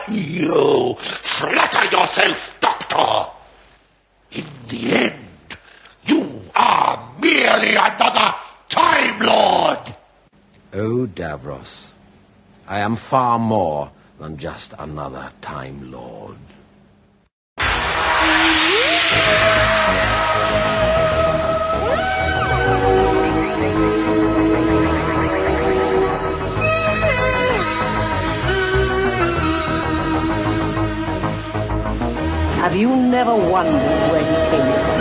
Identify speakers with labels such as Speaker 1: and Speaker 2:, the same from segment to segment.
Speaker 1: You flatter yourself, Doctor. In the end, you are merely another Time Lord.
Speaker 2: Oh, Davros, I am far more than just another Time Lord.
Speaker 3: Have you never wondered where he came from?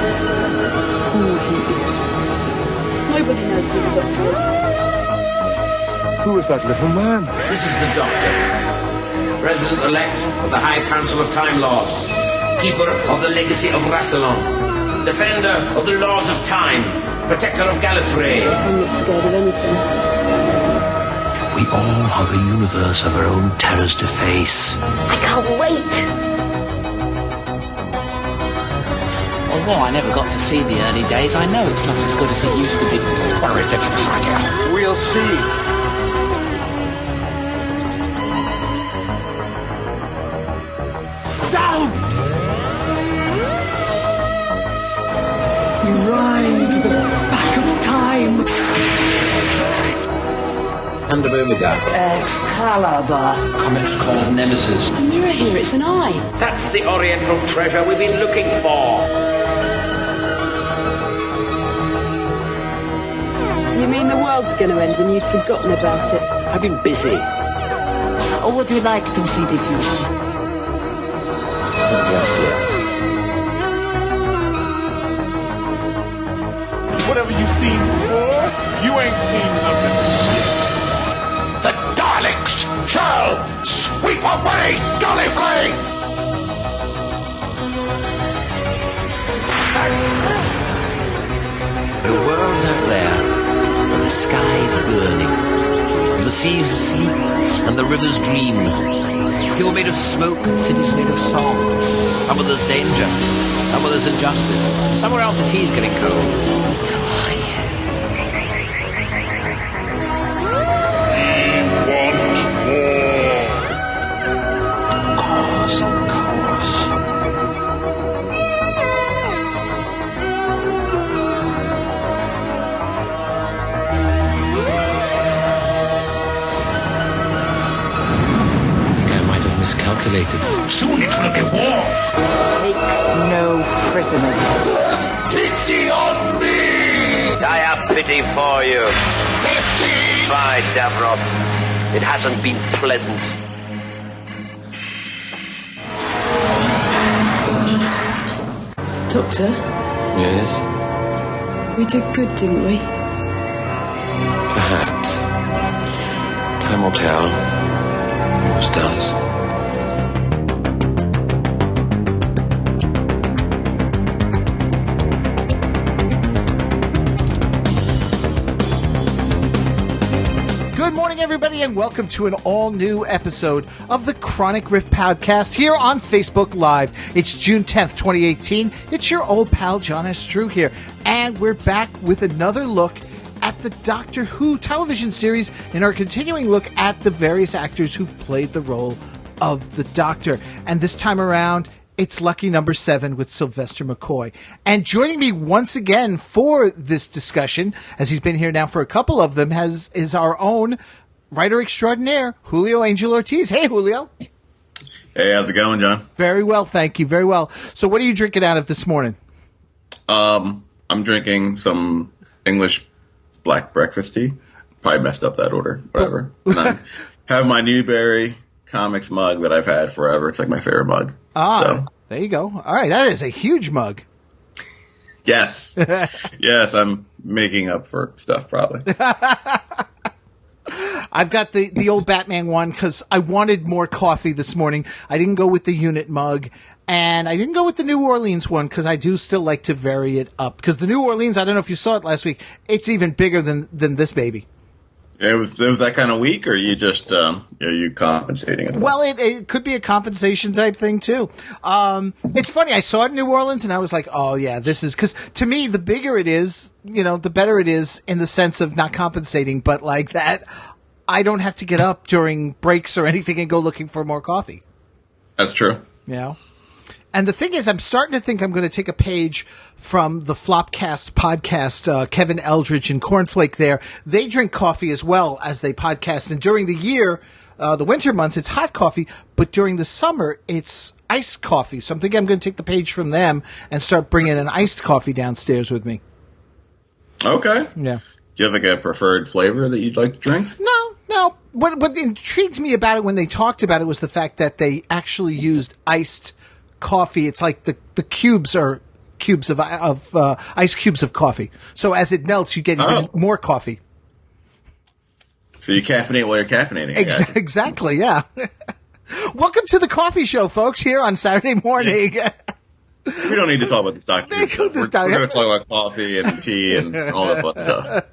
Speaker 3: Who he is?
Speaker 4: Nobody knows who the Doctor is.
Speaker 5: Who is that little man?
Speaker 6: This is the Doctor, President-elect of the High Council of Time Lords, Keeper of the Legacy of Rassilon, Defender of the Laws of Time, Protector of Gallifrey.
Speaker 4: I'm not scared of anything.
Speaker 7: We all have a universe of our own terrors to face.
Speaker 3: I can't wait!
Speaker 8: Although I never got to see the early days, I know it's not as good as it used to be.
Speaker 1: What a ridiculous idea.
Speaker 5: We'll see.
Speaker 4: Down! You ride to the back of time.
Speaker 6: Hand of Omega.
Speaker 3: Excalibur.
Speaker 6: Comics called Nemesis.
Speaker 4: A mirror here, it's an eye.
Speaker 6: That's the Oriental treasure we've been looking for.
Speaker 4: You mean the world's going to end and you've forgotten about it?
Speaker 8: I've been busy.
Speaker 3: Or would you like to see the future?
Speaker 2: Just yet.
Speaker 5: Whatever you've seen before, you ain't seen nothing.
Speaker 1: The Daleks shall sweep away Gallifrey!
Speaker 7: The world's out there, where the sky's burning, the sea's asleep, and the rivers dream. People made of smoke and cities made of song. Some of there's danger, some of there's injustice. Somewhere else the tea's getting cold. Who are you? Of course. Miscalculated.
Speaker 1: Soon it will be war!
Speaker 3: Take no prisoners.
Speaker 1: Pity on me!
Speaker 9: I have pity for you.
Speaker 1: 15!
Speaker 9: Bye, Davros. It hasn't been pleasant.
Speaker 4: Doctor,
Speaker 2: Yes?
Speaker 4: we did good, didn't we?
Speaker 2: Perhaps. Time will tell. Always does.
Speaker 10: Good morning, everybody, and welcome to an all-new episode of the Chronic Rift Podcast here on Facebook Live. It's June 10th, 2018. It's your old pal, John S. Drew here, and we're back with another look at the Doctor Who television series in our continuing look at the various actors who've played the role of the Doctor. And this time around, it's lucky number 7 with Sylvester McCoy. And joining me once again for this discussion, as he's been here now for a couple of them, is our own writer extraordinaire, Julio Angel Ortiz. Hey, Julio.
Speaker 11: Hey, how's it going, John?
Speaker 10: Very well, thank you. Very well. So what are you drinking out of this morning?
Speaker 11: I'm drinking some English black breakfast tea. Probably messed up that order. Whatever. And I have my Newberry Comics mug that I've had forever. It's like my favorite mug.
Speaker 10: There you go. All right, that is a huge mug.
Speaker 11: Yes. Yes, I'm making up for stuff probably.
Speaker 10: I've got the old Batman one because I wanted more coffee this morning. I didn't go with the unit mug, and I didn't go with the New Orleans one because I do still like to vary it up. Because the New Orleans, I don't know if you saw it last week, it's even bigger than this baby.
Speaker 11: It was that kind of week, or you just are you compensating it?
Speaker 10: Well, it could be a compensation type thing too. It's funny. I saw it in New Orleans, and I was like, "Oh yeah, this is," because to me, the bigger it is, the better it is in the sense of not compensating, but like that, I don't have to get up during breaks or anything and go looking for more coffee.
Speaker 11: That's true.
Speaker 10: Yeah. And the thing is, I'm starting to think I'm going to take a page from the Flopcast podcast, Kevin Eldridge and Cornflake there. They drink coffee as well as they podcast. And during the year, the winter months, it's hot coffee. But during the summer, it's iced coffee. So I'm thinking I'm going to take the page from them and start bringing an iced coffee downstairs with me.
Speaker 11: Okay.
Speaker 10: Yeah.
Speaker 11: Do you have like a preferred flavor that you'd like to drink?
Speaker 10: No. What intrigued me about it when they talked about it was the fact that they actually used iced coffee. It's like the cubes are cubes of ice cubes of coffee. So as it melts, you get even more coffee.
Speaker 11: So you caffeinate while you're caffeinating.
Speaker 10: Exactly, yeah. Welcome to the coffee show, folks, here on Saturday morning.
Speaker 11: Yeah. We don't need to talk about this documentary. We're going to talk about coffee and tea and all that fun stuff.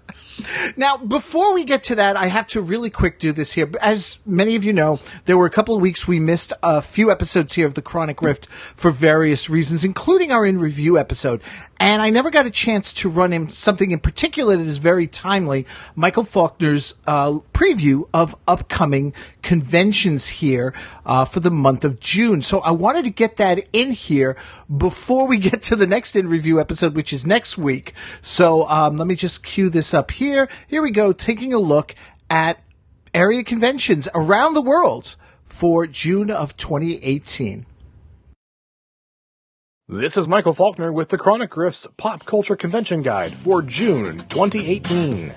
Speaker 10: Now, before we get to that, I have to really quick do this here. As many of you know, there were a couple of weeks we missed a few episodes here of the Chronic Rift for various reasons, including our in-review episode. And I never got a chance to run in something in particular that is very timely, Michael Faulkner's preview of upcoming conventions here for the month of June. So I wanted to get that in here before we get to the next in-review episode, which is next week. So let me just cue this up here. Here we go, taking a look at area conventions around the world for June of 2018.
Speaker 5: This is Michael Faulkner with the Chronic Rift's Pop Culture Convention Guide for June 2018.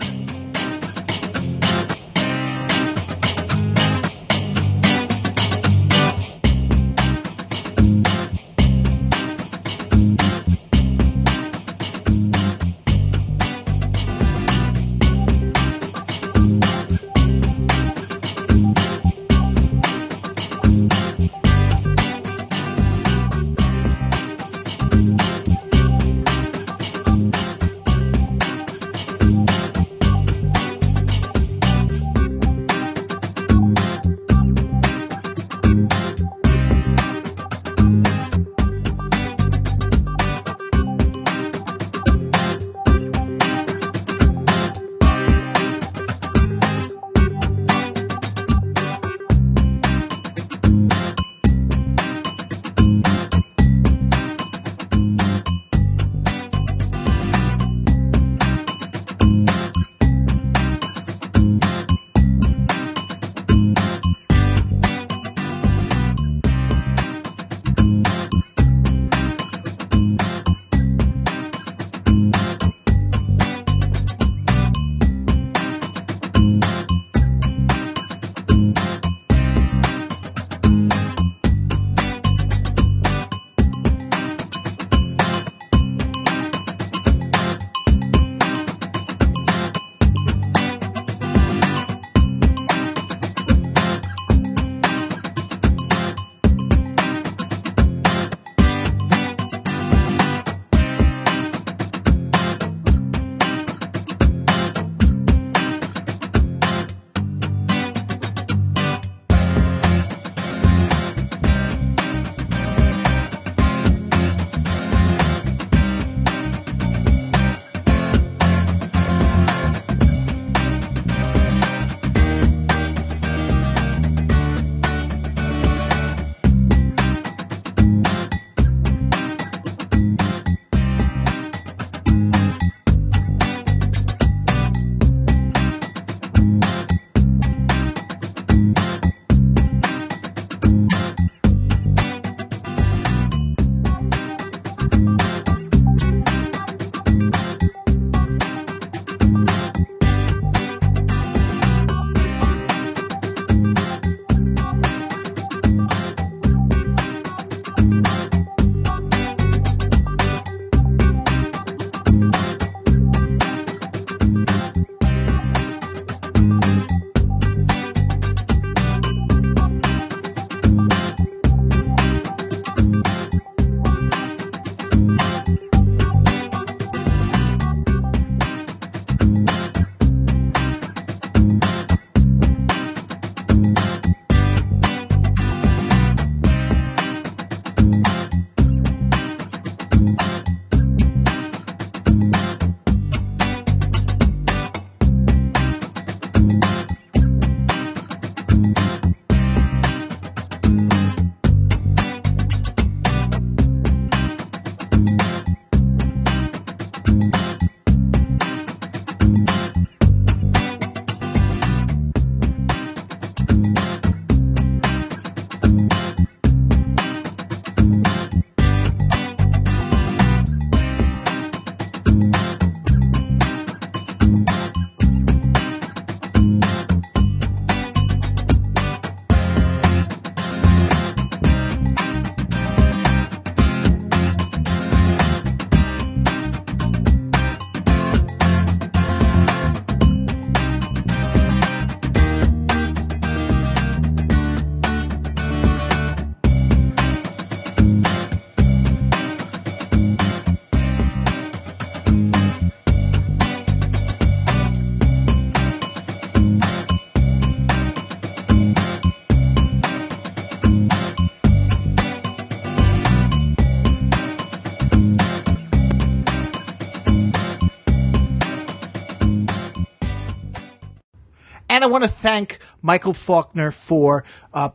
Speaker 10: I want to thank Michael Faulkner for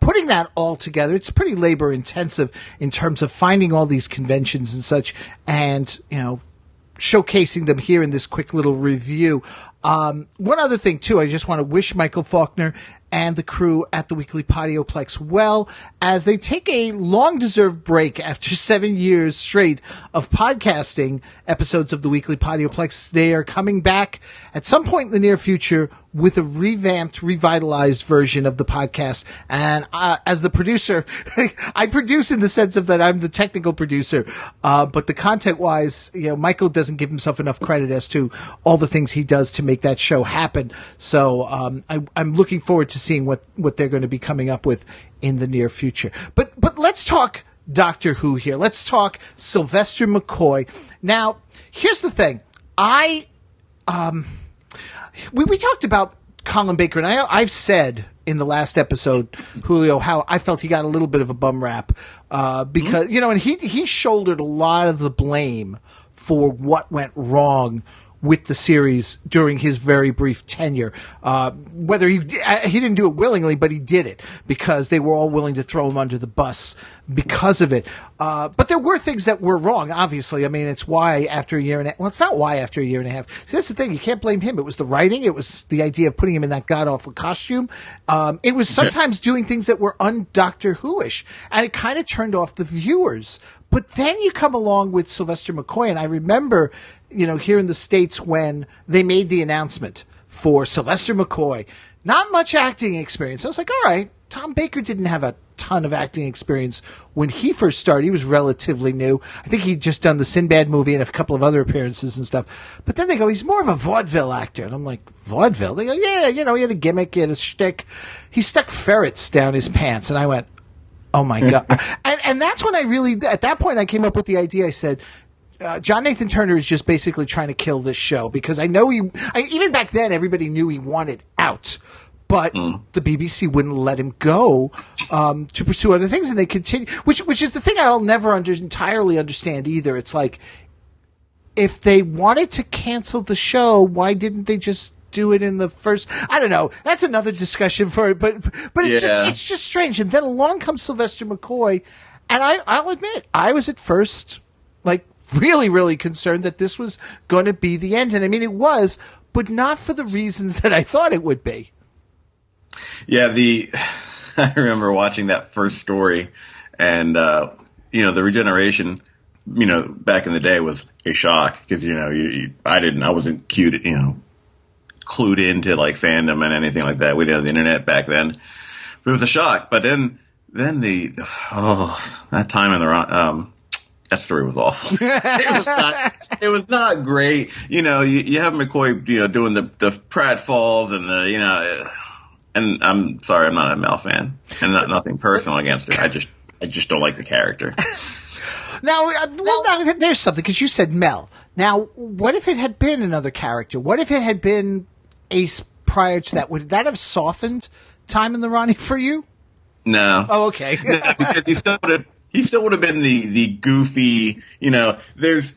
Speaker 10: putting that all together. It's pretty labor intensive in terms of finding all these conventions and such, and showcasing them here in this quick little review. One other thing, too, I just want to wish Michael Faulkner and the crew at the Weekly Podioplex well as they take a long-deserved break after 7 years straight of podcasting episodes of the Weekly Podioplex. They are coming back at some point in the near future with a revamped, revitalized version of the podcast. And as the producer, I produce in the sense of that I'm the technical producer, but the content-wise, Michael doesn't give himself enough credit as to all the things he does to make that show happen. So I'm looking forward to seeing what they're going to be coming up with in the near future. But let's talk Doctor Who here. Let's talk Sylvester McCoy. Now, here's the thing. We talked about Colin Baker, and I've said in the last episode, Julio, how I felt he got a little bit of a bum rap because, and he shouldered a lot of the blame for what went wrong with the series during his very brief tenure. Whether he didn't do it willingly, but he did it because they were all willing to throw him under the bus because of it. But there were things that were wrong, obviously. I mean, it's why after a year and a half. Well, it's not why after a year and a half. See, that's the thing. You can't blame him. It was the writing. It was the idea of putting him in that god-awful costume. It was sometimes doing things that were un-Doctor Who-ish. And it kind of turned off the viewers. But then you come along with Sylvester McCoy, and I remember, here in the States when they made the announcement for Sylvester McCoy, not much acting experience. I was like, all right, Tom Baker didn't have a ton of acting experience when he first started. He was relatively new. I think he'd just done the Sinbad movie and a couple of other appearances and stuff. But then they go, he's more of a vaudeville actor. And I'm like, vaudeville? They go, yeah, he had a gimmick, he had a shtick. He stuck ferrets down his pants. And I went, oh my God. and that's when I really, at that point I came up with the idea. I said, John Nathan Turner is just basically trying to kill this show because I know even back then everybody knew he wanted out, but the BBC wouldn't let him go to pursue other things, and they continue, which is the thing I'll never entirely understand either. It's like, if they wanted to cancel the show, why didn't they just do it in the first? I don't know. That's another discussion for it, but it's just strange. And then along comes Sylvester McCoy, and I'll admit I was at first like really, really concerned that this was going to be the end. And I mean, it was, but not for the reasons that I thought it would be.
Speaker 11: Yeah, I remember watching that first story, and the regeneration, back in the day was a shock because I wasn't clued into like fandom and anything like that. We didn't have the internet back then, but it was a shock. But then that time in the that story was awful. It was not great. You have McCoy, doing the pratfalls and and I'm sorry, I'm not a Mel fan, and nothing personal against her. I just don't like the character.
Speaker 10: Now, there's something, because you said Mel. Now, what if it had been another character? What if it had been Ace prior to that? Would that have softened Time in the Ronnie for you?
Speaker 11: No.
Speaker 10: Oh, okay.
Speaker 11: No, because he still would have been the goofy. There's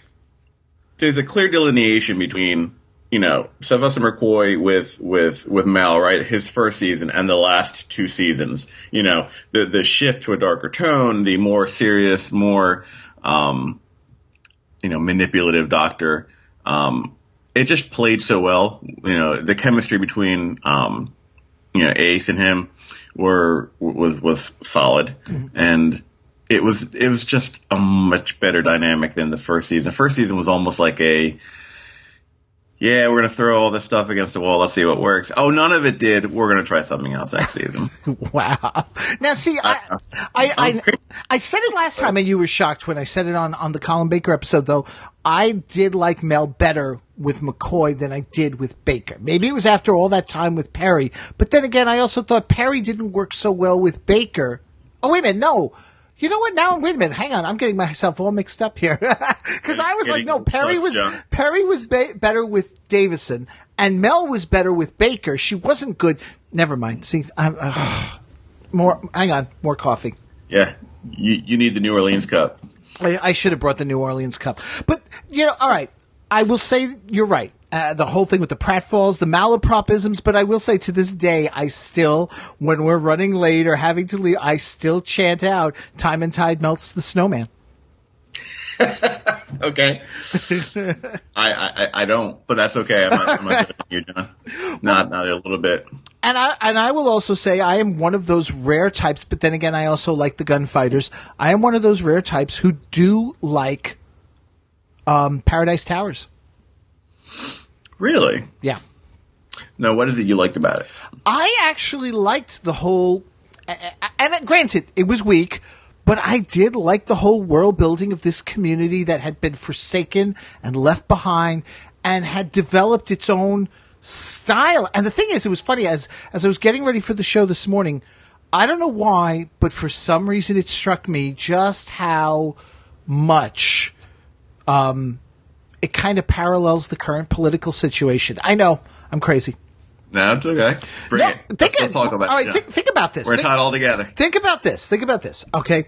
Speaker 11: a clear delineation between Sylvester McCoy with Mel, right? His first season and the last two seasons. The shift to a darker tone, the more serious, more manipulative Doctor. It just played so well. The chemistry between Ace and him was solid, and it was just a much better dynamic than the first season. The first season was almost like we're going to throw all this stuff against the wall. Let's see what works. Oh, none of it did. We're going to try something else next season.
Speaker 10: Wow. Now, see, I said it last time, and you were shocked when I said it on the Colin Baker episode, though. I did like Mel better with McCoy than I did with Baker. Maybe it was after all that time with Perry. But then again, I also thought Perry didn't work so well with Baker. Oh, wait a minute. No. You know what? Now, wait a minute. Hang on. I'm getting myself all mixed up here. Because I was like, no, Perry was better with Davison, and Mel was better with Baker. She wasn't good. Never mind. See, hang on. More coffee.
Speaker 11: Yeah. You need the New Orleans cup.
Speaker 10: I should have brought the New Orleans cup. But, all right. I will say you're right. the whole thing with the pratfalls, the malapropisms, but I will say to this day, I still, when we're running late or having to leave, I still chant out, "Time and tide melts the snowman."
Speaker 11: Okay. I don't, but that's okay. I'm not good on you, John. Not a little bit.
Speaker 10: And I will also say I am one of those rare types, but then again, I also like the gunfighters. I am one of those rare types who do like Paradise Towers.
Speaker 11: Really?
Speaker 10: Yeah.
Speaker 11: No, what is it you liked about it?
Speaker 10: I actually liked the whole, and granted, it was weak, but I did like the whole world building of this community that had been forsaken and left behind and had developed its own style. And the thing is, it was funny, as I was getting ready for the show this morning, I don't know why, but for some reason it struck me just how much it kind of parallels the current political situation. I know, I'm crazy.
Speaker 11: No, it's okay. Bring it. Let's talk about it.
Speaker 10: All right, think about this.
Speaker 11: We're tied all together.
Speaker 10: Think about this. Okay.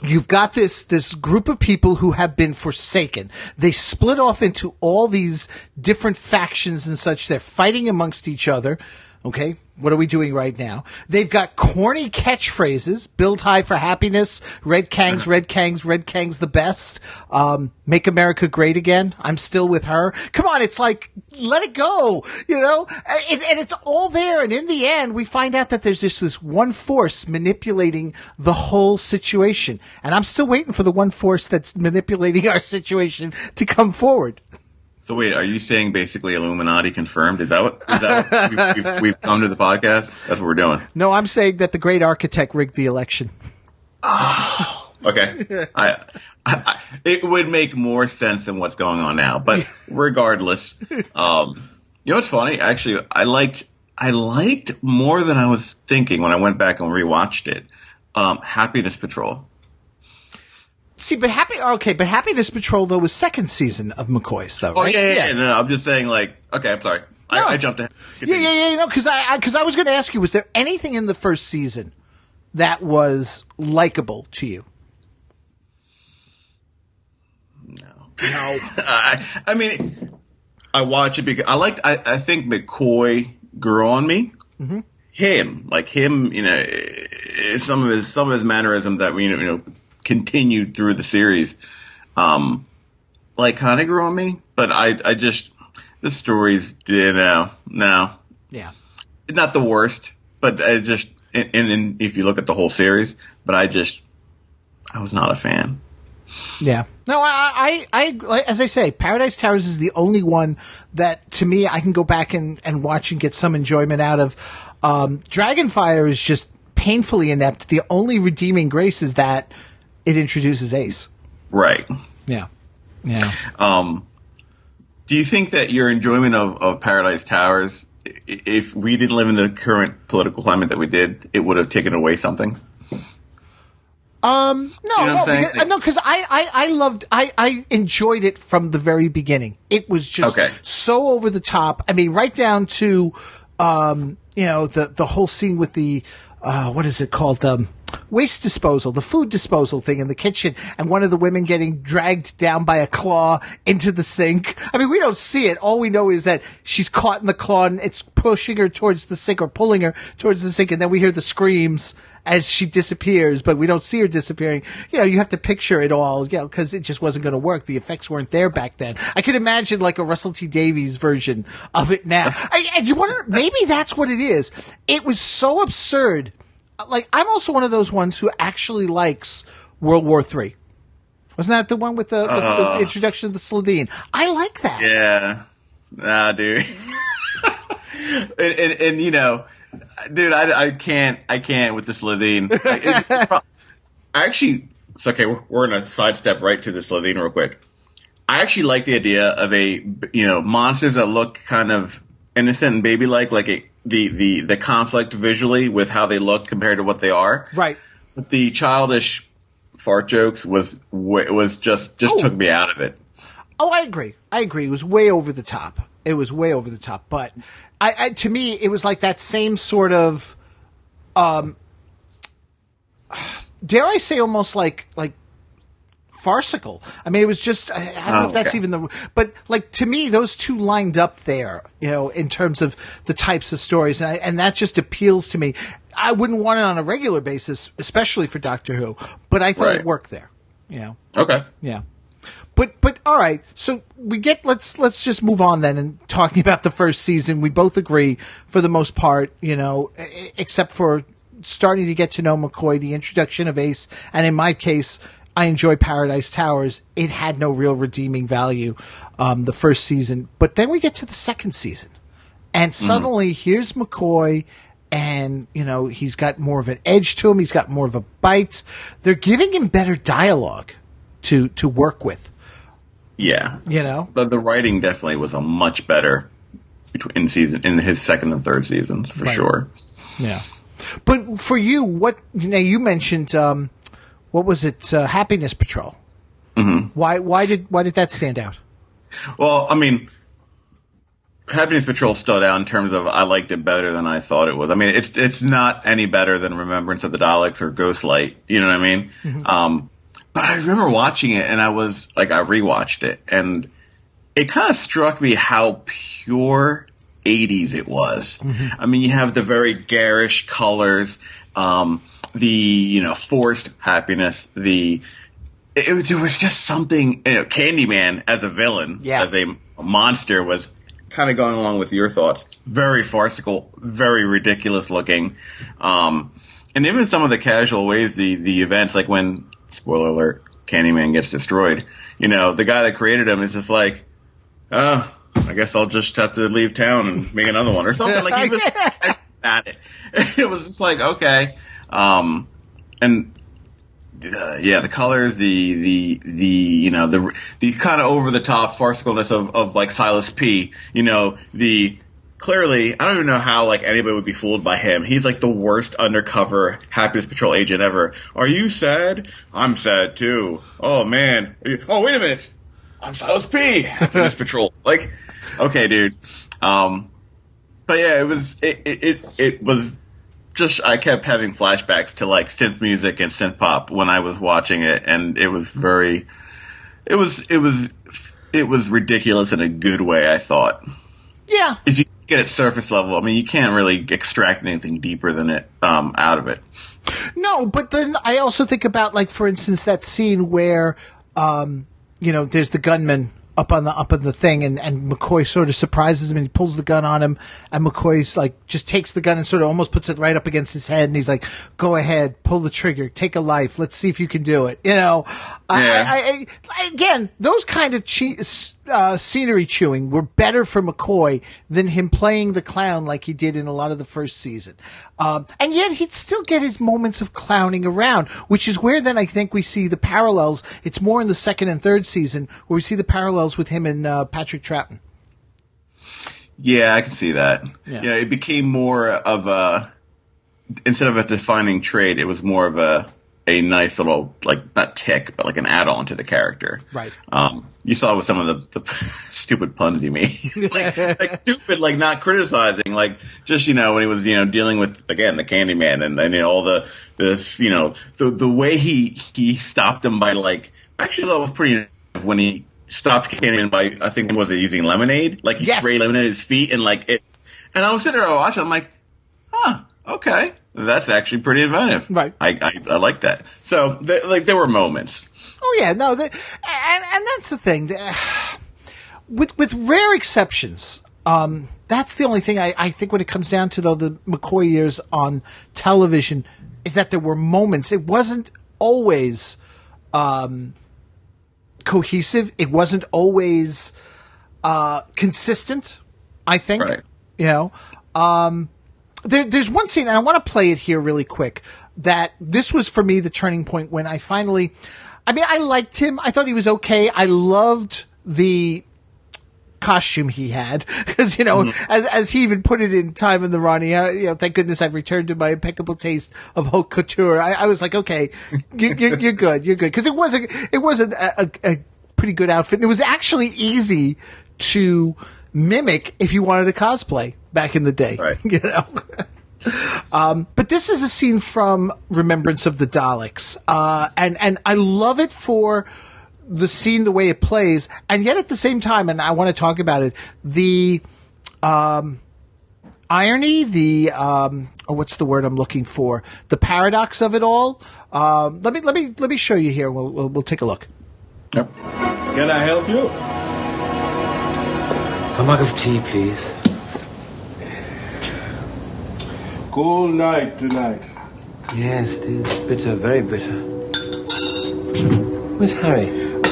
Speaker 10: You've got this group of people who have been forsaken. They split off into all these different factions and such. They're fighting amongst each other. Okay. What are we doing right now? They've got corny catchphrases. Build high for happiness. Red Kang's the best. Make America great again. I'm still with her. Come on. It's like, let it go, you know? And it's all there. And in the end, we find out that there's just this one force manipulating the whole situation. And I'm still waiting for the one force that's manipulating our situation to come forward.
Speaker 11: So wait, are you saying basically Illuminati confirmed? Is that what we've come to the podcast? That's what we're doing.
Speaker 10: No, I'm saying that the great architect rigged the election.
Speaker 11: Oh, okay. It would make more sense than what's going on now. But regardless, you know what's funny? Actually, I liked more than I was thinking when I went back and rewatched it. Happiness Patrol.
Speaker 10: See, but Happiness Patrol, though, was second season of McCoy's, though, right?
Speaker 11: Oh, yeah. No, I'm just saying, like, okay, I'm sorry. No. I jumped ahead.
Speaker 10: Yeah, because I was going to ask you, was there anything in the first season that was likable to you?
Speaker 11: No. I mean, I watch it because I think McCoy grew on me. Mm-hmm. Him, you know, some of his mannerisms that we, you know, continued through the series, like kind of grew on me, but I just, the stories, you know, no.
Speaker 10: Yeah.
Speaker 11: Not the worst, but I just, and if you look at the whole series, but I was not a fan.
Speaker 10: Yeah. No, I as I say, Paradise Towers is the only one that, to me, I can go back and watch and get some enjoyment out of. Dragonfire is just painfully inept. The only redeeming grace is that it introduces Ace.
Speaker 11: Right.
Speaker 10: Yeah.
Speaker 11: Do you think that your enjoyment of Paradise Towers, if we didn't live in the current political climate that we did, it would have taken away something?
Speaker 10: No, because I enjoyed it from the very beginning. It was just so over the top. I mean, right down to, you know, the whole scene with the, what is it called? Waste disposal, the food disposal thing in the kitchen, and one of the women getting dragged down by a claw into the sink. I mean, we don't see it. All we know is that she's caught in the claw and it's pushing her towards the sink or pulling her towards the sink, and then we hear the screams as she disappears, but we don't see her disappearing. You know, you have to picture it all, you know, because it just wasn't going to work. The effects weren't there back then. I could imagine like a Russell T Davies version of it now. And you wonder, maybe that's what it is. It was so absurd. Like, I'm also one of those ones who actually likes World War III. Wasn't that the one with the introduction of the Slidine? I like that.
Speaker 11: Yeah. Nah, dude. and you know, dude, I can't with the Slidine. It's okay. We're going to sidestep right to the Slidine real quick. I actually like the idea of monsters that look kind of innocent and baby-like, the conflict visually with how they look compared to what they are.
Speaker 10: Right.
Speaker 11: But the childish fart jokes was just took me out of it.
Speaker 10: Oh, I agree. It was way over the top. But I to me, it was like that same sort of, dare I say, almost like farcical. I mean, it was just, I don't know if that's even but like to me, those two lined up there, in terms of the types of stories. And that just appeals to me. I wouldn't want it on a regular basis, especially for Doctor Who, but I thought it worked there,
Speaker 11: Okay.
Speaker 10: Yeah. But all right. So let's just move on then and talking about the first season. We both agree for the most part, except for starting to get to know McCoy, the introduction of Ace, and in my case, I enjoy Paradise Towers. It had no real redeeming value, the first season. But then we get to the second season, and suddenly here's McCoy, and, he's got more of an edge to him. He's got more of a bite. They're giving him better dialogue to work with.
Speaker 11: Yeah. The writing definitely was a much better in his second and third seasons, for sure.
Speaker 10: Yeah. But for you, you mentioned, what was it? Happiness Patrol.
Speaker 11: Mm-hmm.
Speaker 10: Why did that stand out?
Speaker 11: Well, I mean, Happiness Patrol stood out in terms of I liked it better than I thought it was. I mean, it's not any better than Remembrance of the Daleks or Ghostlight. You know what I mean? Mm-hmm. But I remember watching it, and I rewatched it, and it kind of struck me how pure 80s it was. Mm-hmm. I mean, you have the very garish colors, the forced happiness, it was just something. Candyman as a villain, as a monster, was kind of going along with your thoughts. Very farcical, very ridiculous looking, and even some of the casual ways the events, like when, spoiler alert, Candyman gets destroyed. The guy that created him is just like, I guess I'll just have to leave town and make another one or something. Like, he was at it. It was just like, okay. The colors, the kind of over the top farcicalness of like Silas P. Clearly, I don't even know how anybody would be fooled by him. He's like the worst undercover Happiness Patrol agent ever. Are you sad? I'm sad too. Oh man. Oh, wait a minute. I'm Silas P. Happiness Patrol. Okay, dude. But yeah, it was just, I kept having flashbacks to synth music and synth pop when I was watching it, and it was ridiculous in a good way, I thought.
Speaker 10: Yeah.
Speaker 11: If you get it surface level, I mean, you can't really extract anything deeper than it out of it.
Speaker 10: No, but then I also think about, for instance, that scene where, there's the gunman up on the thing, and McCoy sort of surprises him, and he pulls the gun on him, and McCoy's just takes the gun and sort of almost puts it right up against his head, and he's like, "Go ahead, pull the trigger, take a life. Let's see if you can do it."
Speaker 11: Yeah.
Speaker 10: Again, those kind of scenery chewing were better for McCoy than him playing the clown like he did in a lot of the first season. And yet he'd still get his moments of clowning around, which is where then I think we see the parallels. It's more in the second and third season where we see the parallels with him and Patrick Troughton.
Speaker 11: Yeah, I can see that.
Speaker 10: Yeah,
Speaker 11: it became more of instead of a defining trait, it was more of a nice little, not tick, but an add-on to the character.
Speaker 10: Right.
Speaker 11: You saw with some of the stupid puns he made. Stupid, not criticizing, just, when he was, dealing with, again, the Candyman and all the way he stopped him by, actually that was pretty, when he stopped Candyman by, I think, was it using lemonade? He sprayed lemonade at his feet and it, and I was sitting there watching, I'm like, huh, okay. That's actually pretty inventive.
Speaker 10: Right.
Speaker 11: I like that. So, there were moments.
Speaker 10: Oh, yeah. No, and that's the thing. With rare exceptions, that's the only thing I think when it comes down to, though, the McCoy years on television, is that there were moments. It wasn't always cohesive. It wasn't always consistent, I think.
Speaker 11: Right.
Speaker 10: There's one scene, and I want to play it here really quick, that this was for me the turning point when I finally, I liked him. I thought he was okay. I loved the costume he had because, as he even put it in Time in the Ronnie, thank goodness I've returned to my impeccable taste of haute couture. I was like, okay, you're good. You're good. Because it was a pretty good outfit. And it was actually easy to mimic if you wanted to cosplay back in the day.
Speaker 11: Right.
Speaker 10: But this is a scene from Remembrance of the Daleks. And I love it for the scene, the way it plays. And yet at the same time, and I want to talk about it, the irony, what's the word I'm looking for? The paradox of it all. Let me show you here. We'll take a look.
Speaker 11: Yep.
Speaker 12: Can I help you?
Speaker 2: A mug of tea, please.
Speaker 12: Cold night tonight.
Speaker 2: Yes, it is. Bitter, very bitter. Where's Harry?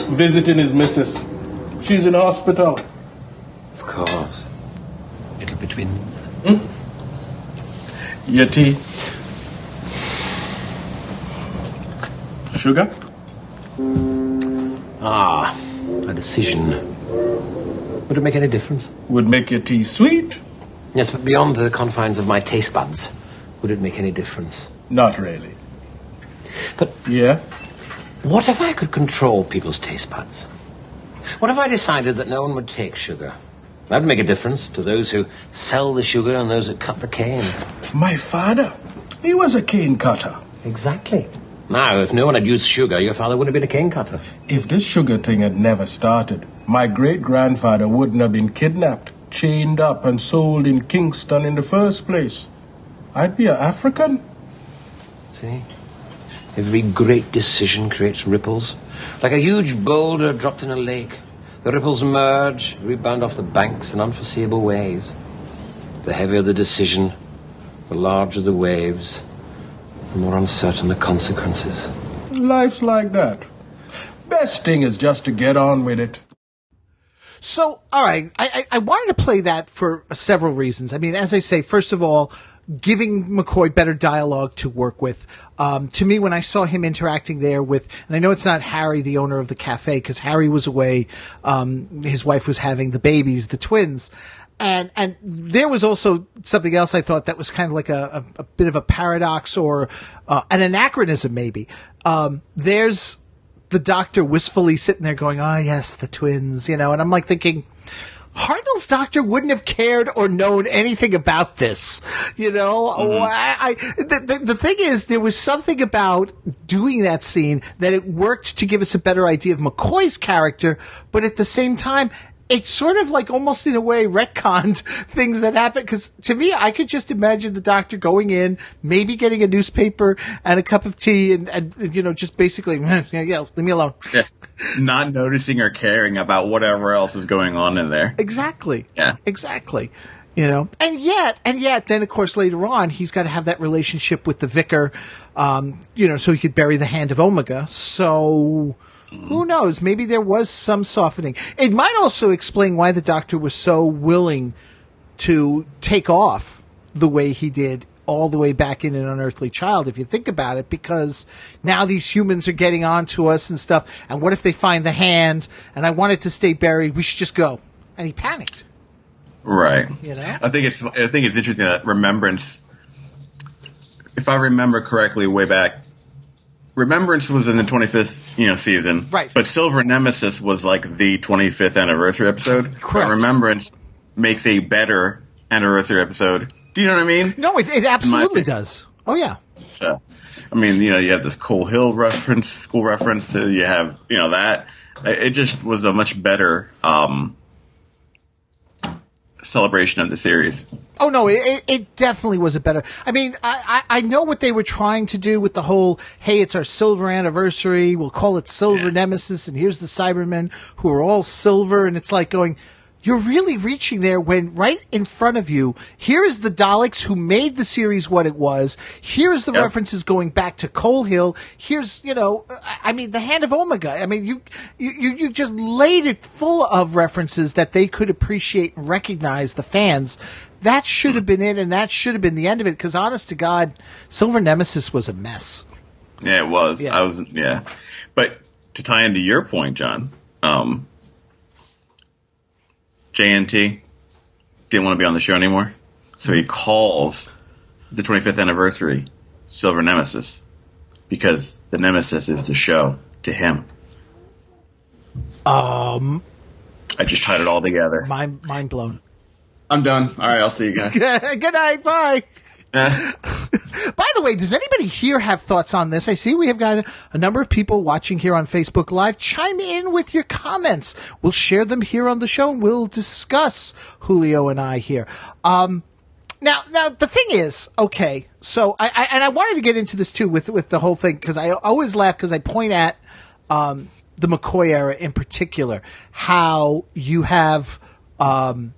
Speaker 12: Visiting his missus. She's in hospital.
Speaker 2: Of course. It'll be twins.
Speaker 12: Your tea. Sugar?
Speaker 2: A decision. Would it make any difference?
Speaker 12: Would make your tea sweet?
Speaker 2: Yes, but beyond the confines of my taste buds, would it make any difference?
Speaker 12: Not really.
Speaker 2: But
Speaker 12: yeah?
Speaker 2: What if I could control people's taste buds? What if I decided that no one would take sugar? That would make a difference to those who sell the sugar and those that cut the cane.
Speaker 12: My father, he was a cane cutter.
Speaker 2: Exactly. Now, if no one had used sugar, your father wouldn't have been a cane cutter.
Speaker 12: If this sugar thing had never started, my great-grandfather wouldn't have been kidnapped, chained up, and sold in Kingston in the first place. I'd be an African.
Speaker 2: See? Every great decision creates ripples. Like a huge boulder dropped in a lake. The ripples merge, rebound off the banks in unforeseeable ways. The heavier the decision, the larger the waves, the more uncertain the consequences.
Speaker 12: Life's like that. Best thing is just to get on with it.
Speaker 10: So, all right, I wanted to play that for several reasons. I mean, as I say, first of all, giving McCoy better dialogue to work with. To me, when I saw him interacting there with, and I know it's not Harry, the owner of the cafe, because Harry was away. His wife was having the babies, the twins. And there was also something else I thought that was kind of like a bit of a paradox or an anachronism, maybe. There's the doctor wistfully sitting there going, "Ah, yes, the twins," and I'm like thinking, Hartnell's doctor wouldn't have cared or known anything about this, Mm-hmm. The thing is, there was something about doing that scene that it worked to give us a better idea of McCoy's character, but at the same time, it's sort of like almost in a way retconned things that happen. Because to me, I could just imagine the doctor going in, maybe getting a newspaper and a cup of tea, and just basically, leave me alone.
Speaker 11: Yeah. Not noticing or caring about whatever else is going on in there.
Speaker 10: Exactly.
Speaker 11: Yeah.
Speaker 10: Exactly. And yet, then of course later on, he's got to have that relationship with the vicar, so he could bury the hand of Omega. So who knows? Maybe there was some softening. It might also explain why the doctor was so willing to take off the way he did all the way back in An Unearthly Child, if you think about it, because now these humans are getting on to us and stuff. And what if they find the hand? And I want it to stay buried. We should just go. And he panicked.
Speaker 11: Right. I think it's interesting that Remembrance, if I remember correctly, way back, Remembrance was in the 25th, season.
Speaker 10: Right.
Speaker 11: But Silver Nemesis was like the 25th anniversary episode.
Speaker 10: Correct.
Speaker 11: But Remembrance makes a better anniversary episode. Do you know what I mean?
Speaker 10: No, it absolutely does. Oh, yeah.
Speaker 11: So, I mean, you have this Cole Hill reference, school reference to, you have, that. It just was a much better celebration of the series.
Speaker 10: Oh, no, it definitely was a better. I mean, I know what they were trying to do with the whole, hey, it's our silver anniversary, we'll call it Silver Nemesis, and here's the Cybermen who are all silver, and it's like going, you're really reaching there when right in front of you, here is the Daleks who made the series what it was. Here's the references going back to Cole Hill. Here's, the Hand of Omega. I mean, you just laid it full of references that they could appreciate and recognize, the fans. That should have been it, and that should have been the end of it, because honest to God, Silver Nemesis was a mess.
Speaker 11: Yeah, it was.
Speaker 10: Yeah.
Speaker 11: But to tie into your point, John, JNT didn't want to be on the show anymore, so he calls the 25th anniversary Silver Nemesis because the Nemesis is the show to him. I just tied it all together.
Speaker 10: Mind blown.
Speaker 11: I'm done. All right, I'll see you guys.
Speaker 10: Good night. Bye. By the way, does anybody here have thoughts on this? I see we have got a number of people watching here on Facebook Live. Chime in with your comments. We'll share them here on the show. We'll discuss Julio and I here. Now the thing is, okay, so I wanted to get into this too with the whole thing, because I always laugh because I point at the McCoy era in particular, how you have when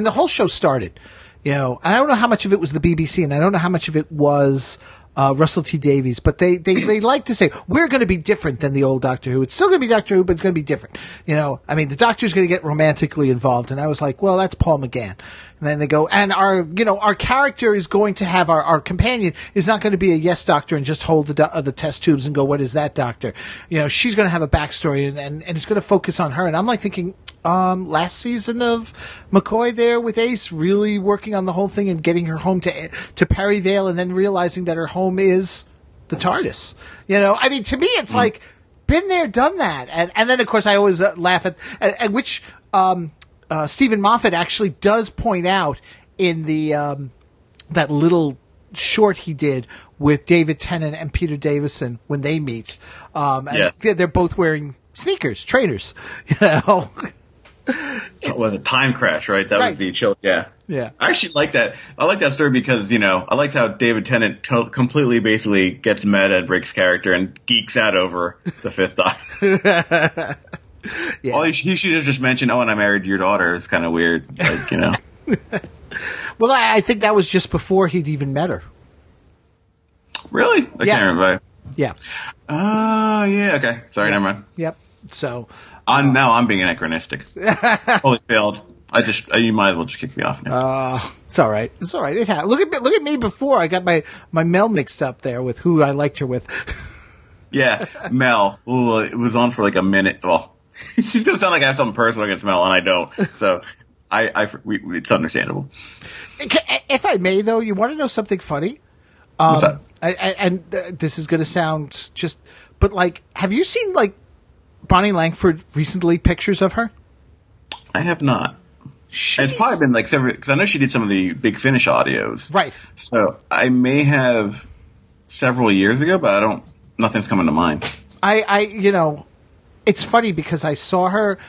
Speaker 10: the whole show started. You know, and I don't know how much of it was the BBC, and I don't know how much of it was Russell T Davies, but they like to say, we're going to be different than the old Doctor Who. It's still going to be Doctor Who, but it's going to be different. You know, I mean, the Doctor's going to get romantically involved, and I was like, well, that's Paul McGann. And then they go, and our character is going to have our companion is not going to be a yes doctor and just hold the test tubes and go, what is that, doctor? You know, she's going to have a backstory and it's going to focus on her. And I'm like thinking, last season of McCoy there with Ace really working on the whole thing and getting her home to Perryvale, and then realizing that her home is the TARDIS. You know, I mean, to me, it's like, been there, done that. And then, of course, I always laugh at which Stephen Moffat actually does point out in the that little short he did with David Tennant and Peter Davison when they meet. And
Speaker 11: yes.
Speaker 10: They're both wearing sneakers, trainers, you know.
Speaker 11: It was a time crash, right? That was the chill. Yeah.
Speaker 10: Yeah.
Speaker 11: I actually like that. I like that story because, you know, I liked how David Tennant completely basically gets mad at Rick's character and geeks out over the Fifth Doctor. Yeah. All he should have just mentioned, and I married your daughter. It's kind of weird. Like, you know.
Speaker 10: Well, I think that was just before he'd even met her.
Speaker 11: Really? I can't remember.
Speaker 10: Yeah.
Speaker 11: Yeah. Okay. Sorry, never mind.
Speaker 10: Yep. So.
Speaker 11: Now I'm being anachronistic. Holy failed. You might as well just kick me off now.
Speaker 10: It's all right. It's all right. It happened. Look at me before. I got my Mel mixed up there with who I liked her with.
Speaker 11: Yeah, Mel. Ooh, it was on for like a minute. Well, she's gonna sound like I have something personal against Mel, and I don't. So, it's understandable.
Speaker 10: If I may, though, you want to know something funny?
Speaker 11: What's that?
Speaker 10: This is gonna sound but like, have you seen like Bonnie Langford recently pictures of her?
Speaker 11: I have not. And it's probably been like several, because I know she did some of the Big Finish audios.
Speaker 10: Right.
Speaker 11: So I may have several years ago, but nothing's coming to mind.
Speaker 10: It's funny because I saw her,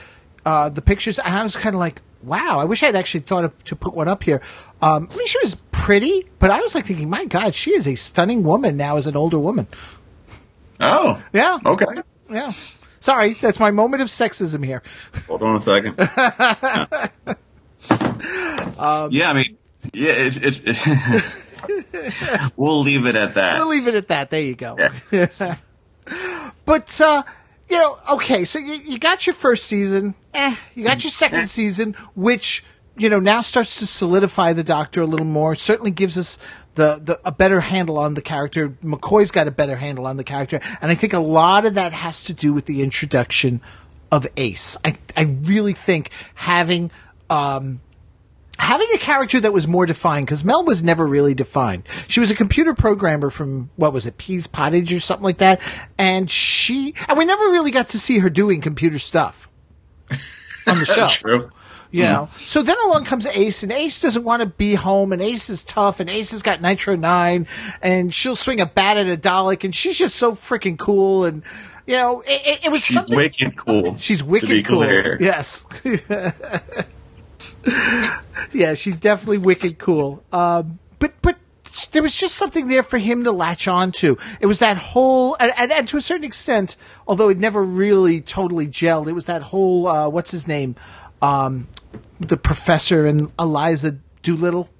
Speaker 10: the pictures, and I was kind of like, wow, I wish I'd actually thought to put one up here. I mean, she was pretty, but I was like thinking, my God, she is a stunning woman now as an older woman.
Speaker 11: Oh.
Speaker 10: Yeah.
Speaker 11: Okay.
Speaker 10: Yeah. Sorry, that's my moment of sexism here.
Speaker 11: Hold on a second. Yeah, I mean, yeah, we'll leave it at that.
Speaker 10: We'll leave it at that. There you go.
Speaker 11: Yeah.
Speaker 10: But, okay, so you got your first season. You got your second season, which, now starts to solidify the Doctor a little more. Certainly gives us a better handle on the character. McCoy's got a better handle on the character. And I think a lot of that has to do with the introduction of Ace. I really think having a character that was more defined, because Mel was never really defined. She was a computer programmer from, what was it, Pease Pottage or something like that. And we never really got to see her doing computer stuff on the show.
Speaker 11: True.
Speaker 10: So then along comes Ace, and Ace doesn't want to be home, and Ace is tough, and Ace has got Nitro 9, and she'll swing a bat at a Dalek, and she's just so freaking cool, and, it was
Speaker 11: She's
Speaker 10: something.
Speaker 11: Wicked cool.
Speaker 10: She's wicked cool.
Speaker 11: Clear.
Speaker 10: Yes. Yeah, she's definitely wicked cool. But there was just something there for him to latch on to. It was that whole, and to a certain extent, although it never really totally gelled, it was that whole, what's his name? The professor and Eliza Doolittle.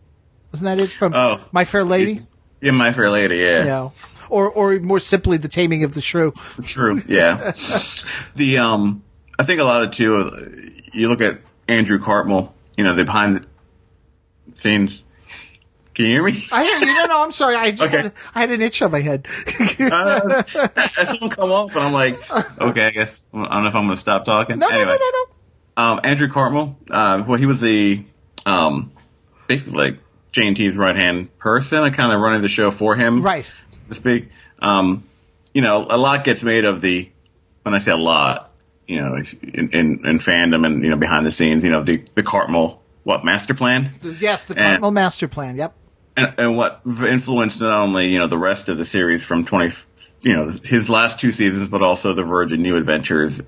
Speaker 10: Wasn't that it from My Fair Lady?
Speaker 11: Yeah, My Fair Lady, yeah.
Speaker 10: Or more simply, The Taming of the Shrew.
Speaker 11: True, yeah. I think a lot of too, you look at Andrew Cartmel, the behind the scenes. Can you hear me?
Speaker 10: I hear you. No, I'm sorry. I had an itch on my head.
Speaker 11: I saw him come off, and I'm like, okay, I guess I don't know if I'm going to stop talking.
Speaker 10: No.
Speaker 11: Andrew Cartmel, he was the basically like J&T's right hand person, kind of running the show for him,
Speaker 10: right,
Speaker 11: so to speak. A lot gets made of when I say a lot, in fandom and behind the scenes, the Cartmel master plan.
Speaker 10: Yes, the Cartmel master plan. Yep.
Speaker 11: and what influenced not only, the rest of the series from his last 2 seasons, but also the verge of new adventures,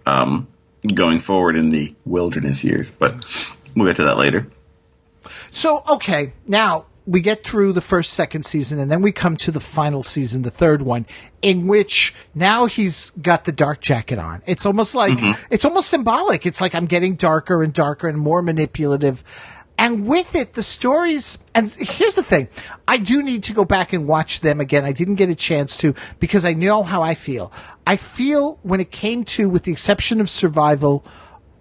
Speaker 11: going forward in the wilderness years. But we'll get to that later.
Speaker 10: So, okay, now we get through the first, second season, and then we come to the final season, the third one, in which now he's got the dark jacket on. It's almost like, it's almost symbolic. It's like I'm getting darker and darker and more manipulative. And with it, the stories, and here's the thing, I do need to go back and watch them again. I didn't get a chance to, because I know how I feel. I feel when it came to, with the exception of Survival,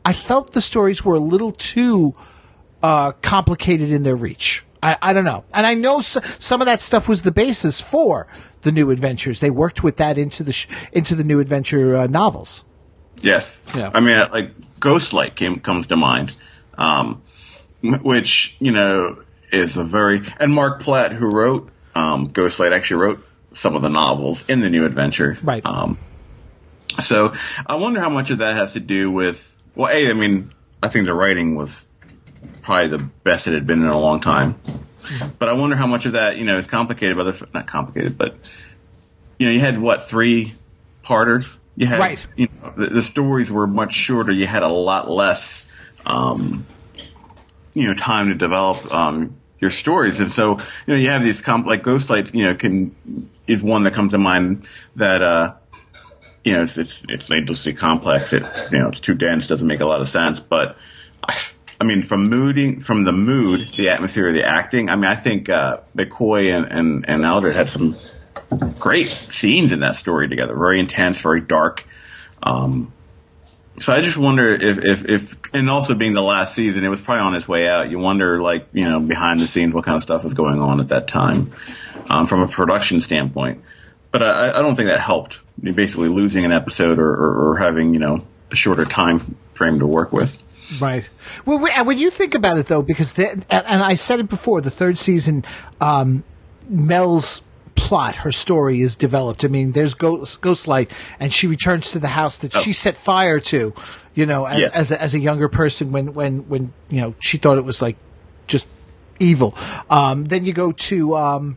Speaker 10: I felt the stories were a little too complicated in their reach. I don't know. And I know some of that stuff was the basis for the New Adventures. They worked with that into the New Adventure novels.
Speaker 11: Yes.
Speaker 10: Yeah.
Speaker 11: I mean, like Ghostlight comes to mind, which, is a very... And Mark Platt, who wrote Ghostlight, actually wrote some of the novels in the New Adventure.
Speaker 10: Right.
Speaker 11: So I wonder how much of that has to do with... Well, I think the writing was probably the best it had been in a long time. But I wonder how much of that, is complicated by not complicated, but, you had, 3 parters? You had,
Speaker 10: right.
Speaker 11: The stories were much shorter. You had a lot less, time to develop your stories. And so, you have these, like Ghostlight, is one that comes to mind that, it's needlessly complex. It's too dense, doesn't make a lot of sense. But from the mood, the atmosphere, the acting. I think McCoy and Eldred had some great scenes in that story together. Very intense, very dark. So I just wonder if and also being the last season, it was probably on its way out. You wonder, behind the scenes, what kind of stuff was going on at that time, from a production standpoint. But I don't think that helped. Basically losing an episode or having, a shorter time frame to work with.
Speaker 10: Right. Well, when you think about it, though, because and I said it before, the third season, Mel's plot, her story is developed. There's Ghostlight, and she returns to the house that she set fire to,
Speaker 11: yes.
Speaker 10: as a younger person when she thought it was just evil. Then you go to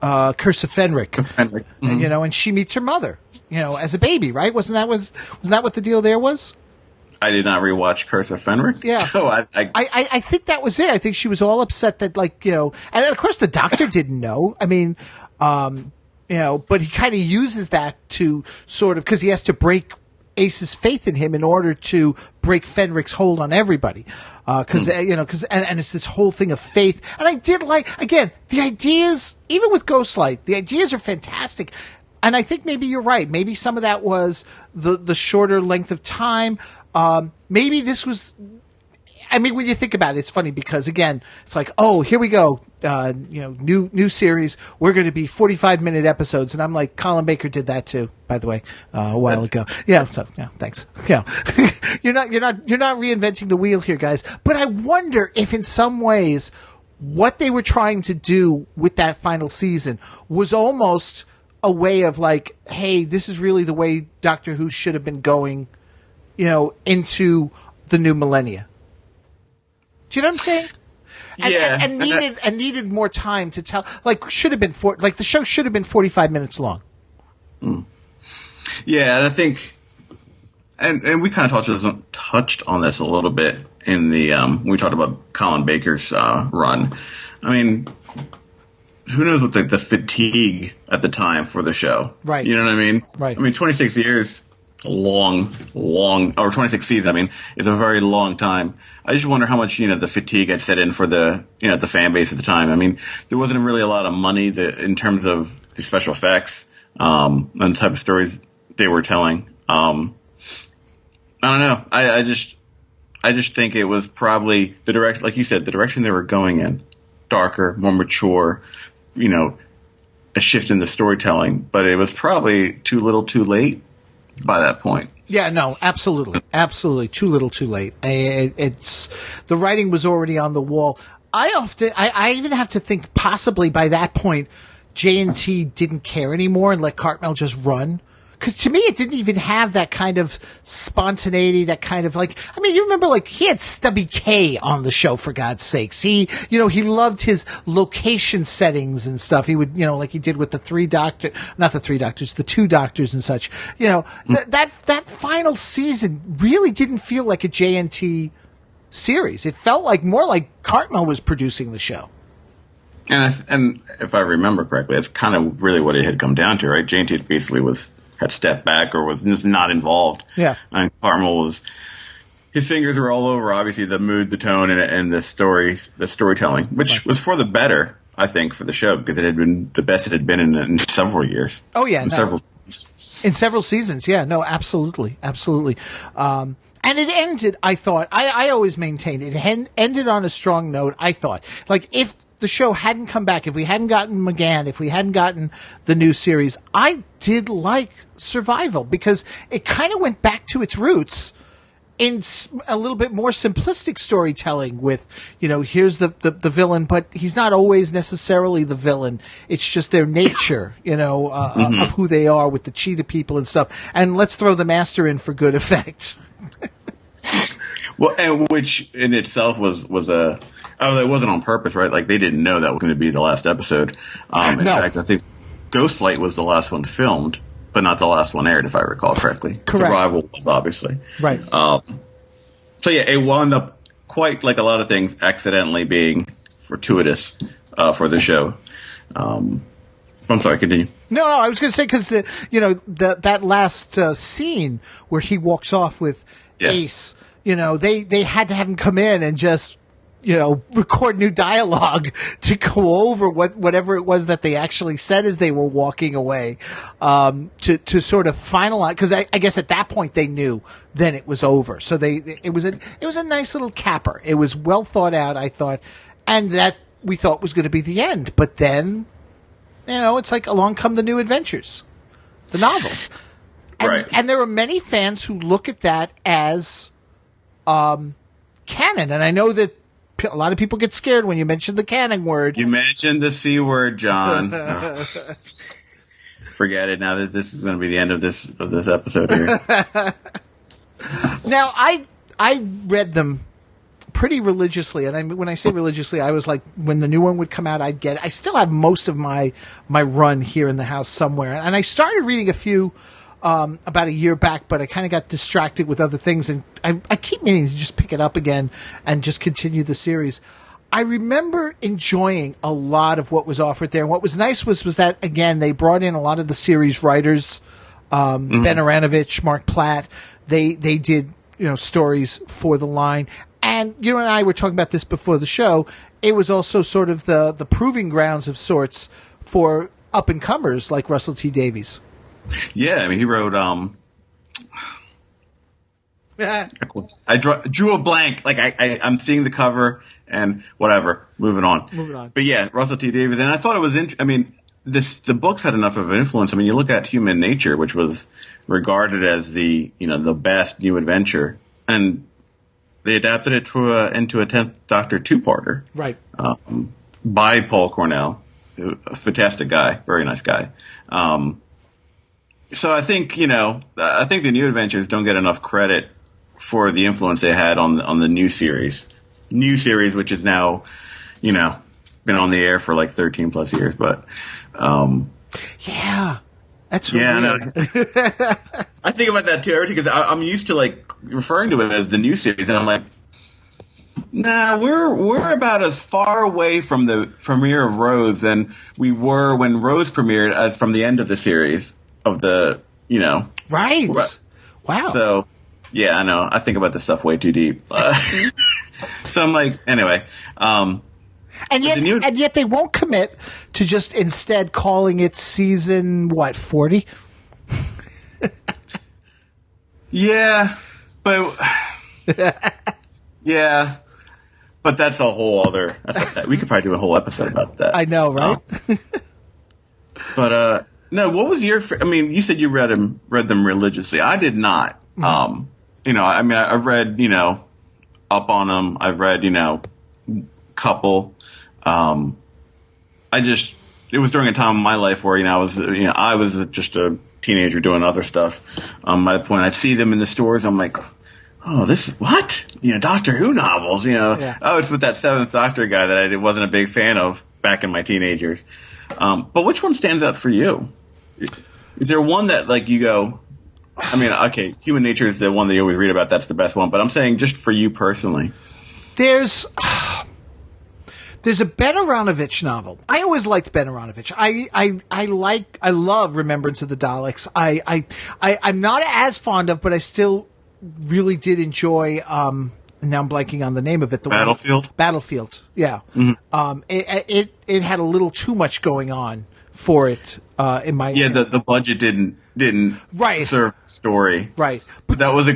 Speaker 10: Curse of Fenric,
Speaker 11: mm-hmm.
Speaker 10: And she meets her mother, as a baby, right? Wasn't that what the deal there was?
Speaker 11: I did not rewatch Curse of Fenric.
Speaker 10: Yeah.
Speaker 11: So
Speaker 10: I think that was it. I think she was all upset that, and of course the doctor didn't know. But he kind of uses that to sort of, because he has to break Ace's faith in him in order to break Fenric's hold on everybody. Because it's this whole thing of faith. And I did again, the ideas, even with Ghostlight, the ideas are fantastic. And I think maybe you're right. Maybe some of that was the shorter length of time. Maybe this was, when you think about it, it's funny because, again, it's like, oh, here we go, new series. We're going to be 45-minute episodes. And I'm like, Colin Baker did that too, by the way, a while ago. Yeah. So, yeah, thanks. Yeah. You're not reinventing the wheel here, guys. But I wonder if in some ways what they were trying to do with that final season was almost a way of hey, this is really the way Doctor Who should have been going, into the new millennia. Do you know what I'm saying? And needed more time to tell. Should have been the show should have been 45 minutes long.
Speaker 11: Mm. Yeah, and I think, and we kind of touched on this a little bit in the when we talked about Colin Baker's run. Who knows what the fatigue at the time for the show?
Speaker 10: Right.
Speaker 11: You know what I mean?
Speaker 10: Right.
Speaker 11: 26 years. Long, or 26 seasons, is a very long time. I just wonder how much, the fatigue had set in for the fan base at the time. There wasn't really a lot of money in terms of the special effects, and the type of stories they were telling. I don't know. I just think it was probably the direction, like you said, the direction they were going in. Darker, more mature, a shift in the storytelling, but it was probably too little too late by that point.
Speaker 10: Yeah, no, absolutely. Too little, too late. It's the writing was already on the wall. I even have to think possibly by that point, J&T didn't care anymore and let Cartmel just run. because to me it didn't even have that kind of spontaneity, that kind of like, I mean, you remember like he had Stubby K on the show, for God's sakes. He loved his location settings and stuff. He would, like he did with the two doctors and such. That final season really didn't feel like a JNT series. It felt like more like Cartmel was producing the show.
Speaker 11: And if I remember correctly, that's kind of really what it had come down to, right? JNT basically had stepped back or was just not involved.
Speaker 10: Yeah.
Speaker 11: And Cartmel his fingers were all over, obviously, the mood, the tone, and the storytelling, which was for the better, I think, for the show, because it had been the best it had been in several years.
Speaker 10: Oh, yeah.
Speaker 11: In
Speaker 10: several seasons, yeah. No, absolutely. Absolutely. And it ended, I thought, I always maintained it ended on a strong note, I thought. Like, if the show hadn't come back, if we hadn't gotten McGann, if we hadn't gotten the new series, I did like Survival, because it kind of went back to its roots in a little bit more simplistic storytelling with, here's the villain, but he's not always necessarily the villain. It's just their nature, of who they are with the cheetah people and stuff. And let's throw the master in for good effect.
Speaker 11: Well, and which in itself was it wasn't on purpose, right? Like they didn't know that was going to be the last episode. In fact, I think Ghostlight was the last one filmed, but not the last one aired, if I recall correctly.
Speaker 10: Correct.
Speaker 11: Survival was, obviously.
Speaker 10: Right.
Speaker 11: So yeah, it wound up quite like a lot of things accidentally being fortuitous for the show. I'm sorry, continue.
Speaker 10: No, I was going to say, because that last scene where he walks off with Ace, they had to have him come in and just record new dialogue to go over whatever it was that they actually said as they were walking away, to sort of finalize. Because I guess at that point they knew then it was over. So it was a nice little capper. It was well thought out, I thought, and that we thought was going to be the end. But then, it's like along come the new adventures, the novels, and there are many fans who look at that as canon, and I know that a lot of people get scared when you mention the canon word.
Speaker 11: You mentioned the C word, John. Forget it. Now this is going to be the end of this episode here.
Speaker 10: Now, I read them pretty religiously, and when I say religiously, I was like, when the new one would come out, I'd get it. I still have most of my run here in the house somewhere, and I started reading a few about a year back, but I kind of got distracted with other things, and I keep meaning to just pick it up again and just continue the series. I remember enjoying a lot of what was offered there, and what was nice was that, again, they brought in a lot of the series writers, Ben Aranovich, Mark Platt. They did, stories for the line. And you and I were talking about this before the show. It was also sort of the proving grounds of sorts for up-and-comers like Russell T. Davies.
Speaker 11: Yeah, I mean, he wrote, I drew a blank. Like, I'm seeing the cover and whatever, moving on. But yeah, Russell T. Davies. And I thought it was the books had enough of an influence. I mean, you look at Human Nature, which was regarded as the best new adventure, and they adapted it into a 10th Doctor two-parter.
Speaker 10: Right.
Speaker 11: By Paul Cornell, a fantastic guy, very nice guy. So I think, the new adventures don't get enough credit for the influence they had on the new series, which is now, been on the air for like 13 plus years. But,
Speaker 10: yeah, that's
Speaker 11: weird.
Speaker 10: I
Speaker 11: think about that too, because I'm used to like referring to it as the new series, and I'm like, nah, we're about as far away from the premiere of Rose than we were when Rose premiered as from the end of the series. Of the,
Speaker 10: Right. Wow.
Speaker 11: So, yeah, I know. I think about this stuff way too deep. So I'm like, anyway.
Speaker 10: And yet they won't commit to just instead calling it season, 40?
Speaker 11: Yeah. But, yeah. But that's a whole other, we could probably do a whole episode about that.
Speaker 10: I know, right?
Speaker 11: But, no, what was your? I mean, you said you read them religiously. I did not.
Speaker 10: Mm-hmm.
Speaker 11: I've read, up on them. I've read, couple. I just it was during a time in my life where I was just a teenager doing other stuff. By the point I'd see them in the stores, I'm like, oh, this is what? Doctor Who novels. Oh, it's with that Seventh Doctor guy that I wasn't a big fan of back in my teenagers. But which one stands out for you? Is there one that like you go? I mean, okay, Human Nature is the one that you always read about. That's the best one. But I'm saying just for you personally.
Speaker 10: There's a Ben Aronovich novel. I always liked Ben Aronovich. I love Remembrance of the Daleks. I'm not as fond of, but I still really did enjoy. Now I'm blanking on the name of it.
Speaker 11: Battlefield.
Speaker 10: Battlefield. Yeah.
Speaker 11: Mm-hmm.
Speaker 10: It had a little too much going on for it. In my
Speaker 11: the budget didn't serve the story.
Speaker 10: Right.
Speaker 11: But that was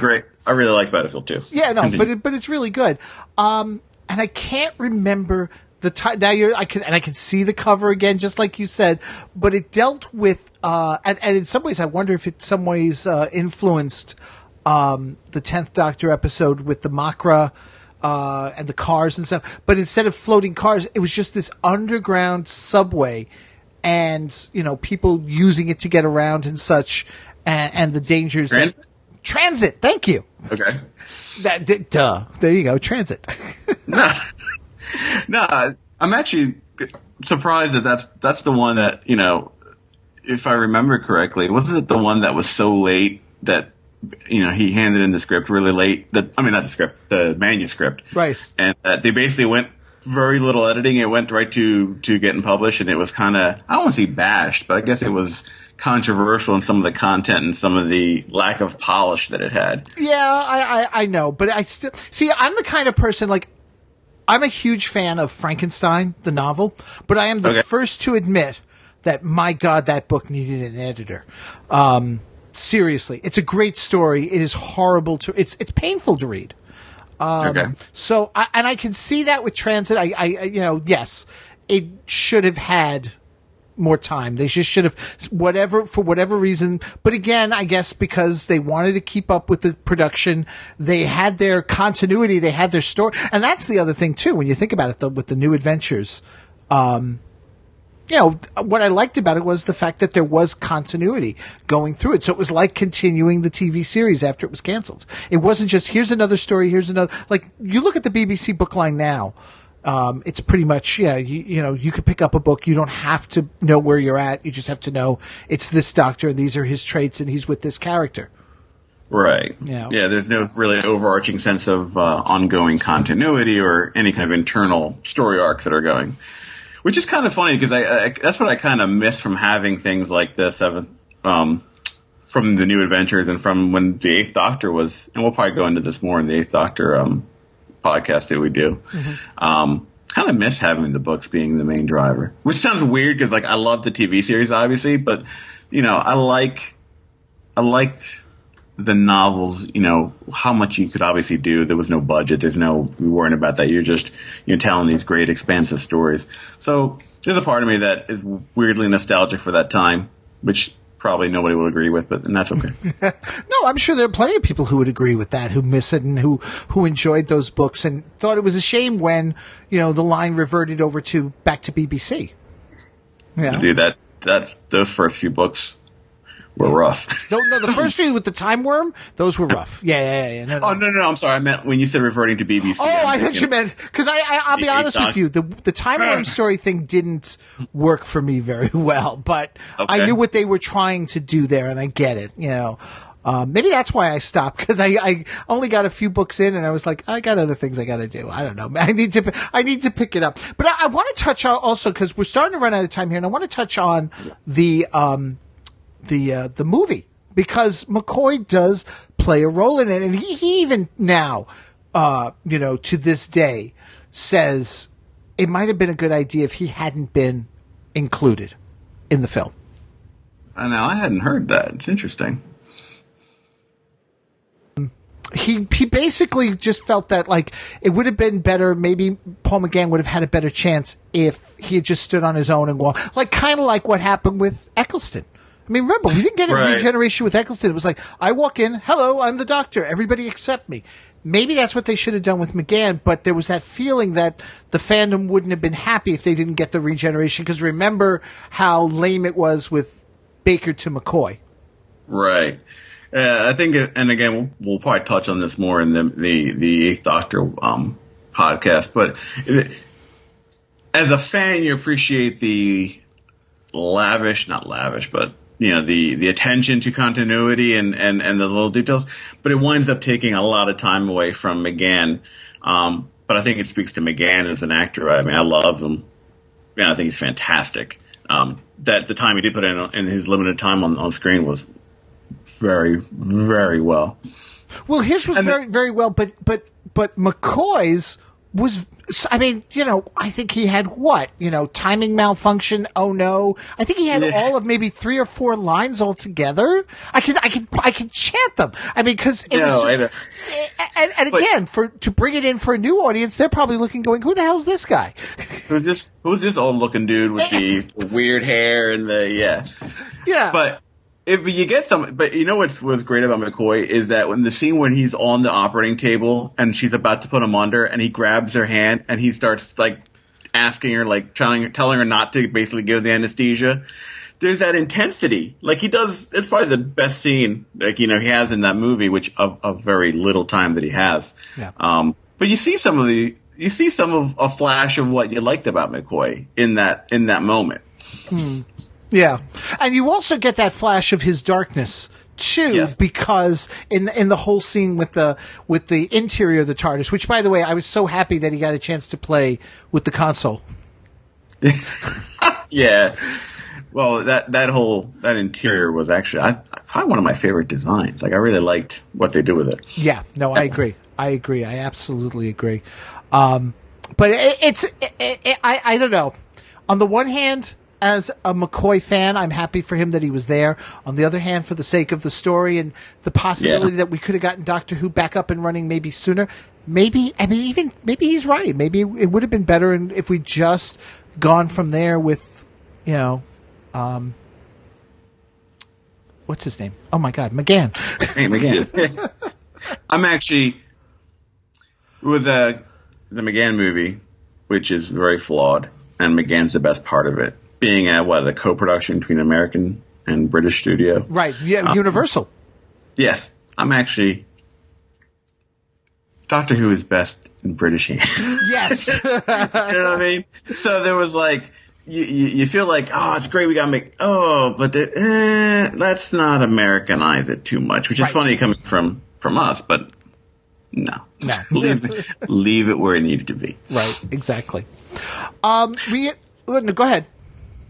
Speaker 11: I really liked Battlefield too.
Speaker 10: Yeah, no, but it's really good. And I can't remember the time. Now I can see the cover again, just like you said. But it dealt with, and in some ways, I wonder if it some ways influenced the 10th Doctor episode with the Makra and the cars and stuff. But instead of floating cars, it was just this underground subway, and people using it to get around and such, and the dangers. Transit. Thank you.
Speaker 11: Okay.
Speaker 10: Duh. There you go. Transit.
Speaker 11: No, I'm actually surprised that that's the one that, if I remember correctly, wasn't it the one that was so late that, he handed in the script really late? Not the script, the manuscript.
Speaker 10: Right.
Speaker 11: And they basically went very little editing. It went right to getting published, and it was kind of, I don't want to say bashed, but I guess it was controversial in some of the content and some of the lack of polish that it had.
Speaker 10: Yeah, I know, but I still see. I'm the kind of person, like, I'm a huge fan of Frankenstein, the novel, but I am the first to admit that, my God, that book needed an editor. Seriously, it's a great story. It is horrible it's painful to read. So, I can see that with Transit. Yes, it should have had more time. They just should have, for whatever reason. But again, I guess because they wanted to keep up with the production, they had their continuity, they had their story. And that's the other thing too, when you think about it, with the New Adventures. What I liked about it was the fact that there was continuity going through it. So it was like continuing the TV series after it was canceled. It wasn't just, here's another story, here's another, like, you look at the BBC book line now, it's pretty much, you could pick up a book. You don't have to know where you're at. You just have to know it's this doctor and these are his traits and he's with this character.
Speaker 11: Right. Yeah, there's no really overarching sense of ongoing continuity or any kind of internal story arcs that are going. Which is kind of funny because that's what I kind of miss from having things like this from the New Adventures and from when the Eighth Doctor was, and we'll probably go into this more in the Eighth Doctor podcast that we do. Mm-hmm. Kind of miss having the books being the main driver, which sounds weird because I love the TV series obviously, but I liked the novels. How much you could obviously do. There was no budget. There's no worrying about that. You're just telling these great expansive stories. So there's a part of me that is weirdly nostalgic for that time, which probably nobody will agree with, and that's okay.
Speaker 10: No, I'm sure there are plenty of people who would agree with that, who miss it and who enjoyed those books and thought it was a shame when, the line reverted over back to BBC. Yeah.
Speaker 11: Dude, that's those first few books were rough.
Speaker 10: No, the first few with the time worm, those were rough. Yeah. No.
Speaker 11: Oh, no, I'm sorry. I meant when you said reverting to BBC.
Speaker 10: Oh, I thought you meant, because I'll be honest with you, the time worm story thing didn't work for me very well, but I knew what they were trying to do there, and I get it, Maybe that's why I stopped, because I only got a few books in, and I was like, I got other things I got to do. I don't know. I need to pick it up. But I want to touch on also, because we're starting to run out of time here, and I want to touch on the movie, because McCoy does play a role in it, and he even now, to this day, says it might have been a good idea if he hadn't been included in the film.
Speaker 11: I know, I hadn't heard that. It's interesting.
Speaker 10: He basically just felt that, it would have been better, maybe Paul McGann would have had a better chance if he had just stood on his own and walked, kind of like what happened with Eccleston. I mean, remember, we didn't get a
Speaker 11: Right.
Speaker 10: regeneration with Eccleston. It was like, I walk in, hello, I'm the Doctor. Everybody accept me. Maybe that's what they should have done with McGann, but there was that feeling that the fandom wouldn't have been happy if they didn't get the regeneration, because remember how lame it was with Baker to McCoy.
Speaker 11: Right. I think, and again, we'll probably touch on this more in the Eighth Doctor podcast, but as a fan, you appreciate the not lavish, but the attention to continuity and the little details, but it winds up taking a lot of time away from McGann. But I think it speaks to McGann as an actor. I mean, I love him. Yeah, I think he's fantastic. That the time he did put in his limited time on screen was very, very well.
Speaker 10: Well, his was very, very well, but McCoy's was, I mean, I think he had what? Timing malfunction. Oh no. I think he had all of maybe 3 or 4 lines altogether. I could chant them. I mean, cause it was just, and again, to bring it in for a new audience, they're probably going, who the hell's this guy?
Speaker 11: Who's this old looking dude with the weird hair and
Speaker 10: Yeah.
Speaker 11: But if you get but what's great about McCoy is that when he's on the operating table and she's about to put him under and he grabs her hand and he starts like asking her, like telling her not to basically give the anesthesia, there's that intensity. Like he does, it's probably the best scene he has in that movie, which of very little time that he has.
Speaker 10: Yeah.
Speaker 11: But you see some of a flash of what you liked about McCoy in that moment.
Speaker 10: Yeah, and you also get that flash of his darkness too, because in the whole scene with the interior of the TARDIS, which by the way, I was so happy that he got a chance to play with the console.
Speaker 11: Yeah, well, that interior was actually probably one of my favorite designs. Like I really liked what they did with it.
Speaker 10: Yeah, no, I agree. I absolutely agree. But I don't know. On the one hand, as a McCoy fan, I'm happy for him that he was there. On the other hand, for the sake of the story and the possibility that we could have gotten Doctor Who back up and running maybe sooner, maybe he's right. Maybe it would have been better if we just gone from there with, what's his name? Oh my God, McGann.
Speaker 11: Hey, McGann. I'm actually, it was the McGann movie, which is very flawed, and McGann's the best part of it. Being a co-production between American and British studio.
Speaker 10: Right, yeah, Universal.
Speaker 11: Yes. I'm actually... Doctor Who is best in British hands.
Speaker 10: Yes.
Speaker 11: You know what I mean? So there was like... You feel like, oh, it's great, we gotta make... Oh, but let's not Americanize it too much, which is funny coming from us, but no. Leave it where it needs to be.
Speaker 10: Right, exactly. Go ahead.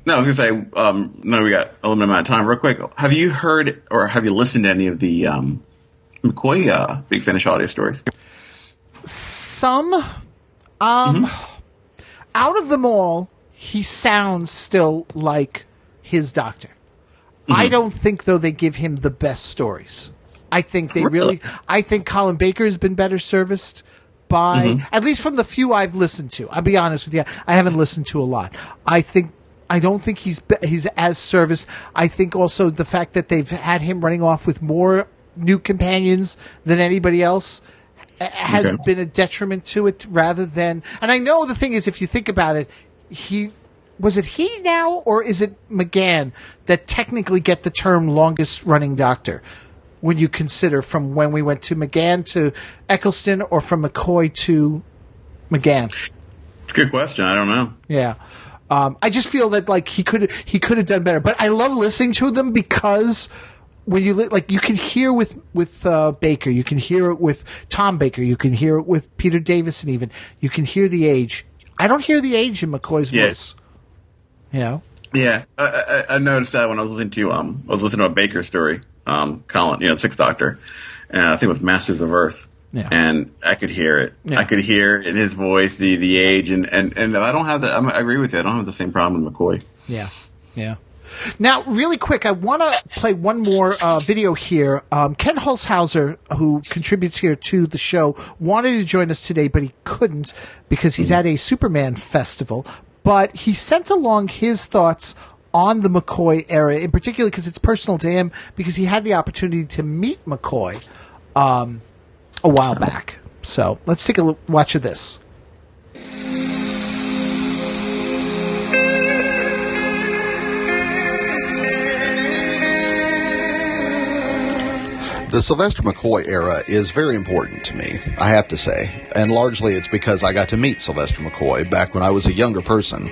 Speaker 11: No, I was going to say, we got a limited amount of time. Real quick, have you heard or have you listened to any of the McCoy Big Finish audio stories?
Speaker 10: Some. Out of them all, he sounds still like his Doctor. I don't think, though, they give him the best stories. I think they I think Colin Baker has been better serviced by, at least from the few I've listened to. I'll be honest with you, I haven't listened to a lot. I don't think he's as serviced. I think also the fact that they've had him running off with more new companions than anybody else has been a detriment to it rather than... And I know the thing is, if you think about it, was it he now or is it McGann that technically get the term longest running Doctor when you consider from when we went to McGann to Eccleston or from McCoy to McGann?
Speaker 11: It's a good question. I don't know.
Speaker 10: Yeah. I just feel that like he could have done better, but I love listening to them because when you you can hear with Baker, you can hear it with Tom Baker, you can hear it with Peter Davison, even you can hear the age. I don't hear the age in McCoy's voice. Yeah,
Speaker 11: I noticed that when I was listening to a Baker story, Colin, Sixth Doctor, and I think it was Masters of Earth. Yeah. And I could hear it. Yeah. I could hear in his voice the age, and I don't have I agree with you. I don't have the same problem with McCoy.
Speaker 10: Yeah. Now, really quick, I want to play one more video here. Ken Holtzhouser, who contributes here to the show, wanted to join us today, but he couldn't because he's at a Superman festival. But he sent along his thoughts on the McCoy era, in particular because it's personal to him, because he had the opportunity to meet McCoy a while back. So let's take a watch of this.
Speaker 13: The Sylvester McCoy era is very important to me, I have to say, and largely it's because I got to meet Sylvester McCoy back when I was a younger person.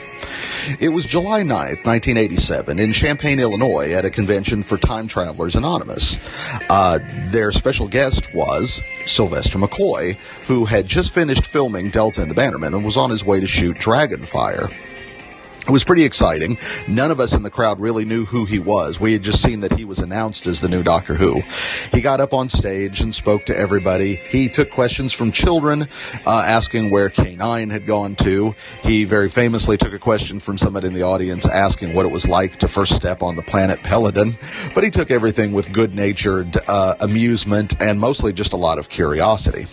Speaker 13: It was July 9th, 1987, in Champaign, Illinois, at a convention for Time Travelers Anonymous. Their special guest was Sylvester McCoy, who had just finished filming Delta and the Bannermen and was on his way to shoot Dragonfire. It was pretty exciting. None of us in the crowd really knew who he was. We had just seen that he was announced as the new Doctor Who. He got up on stage and spoke to everybody. He took questions from children, asking where K9 had gone to. He very famously took a question from somebody in the audience asking what it was like to first step on the planet Peladon. But he took everything with good-natured amusement and mostly just a lot of curiosity.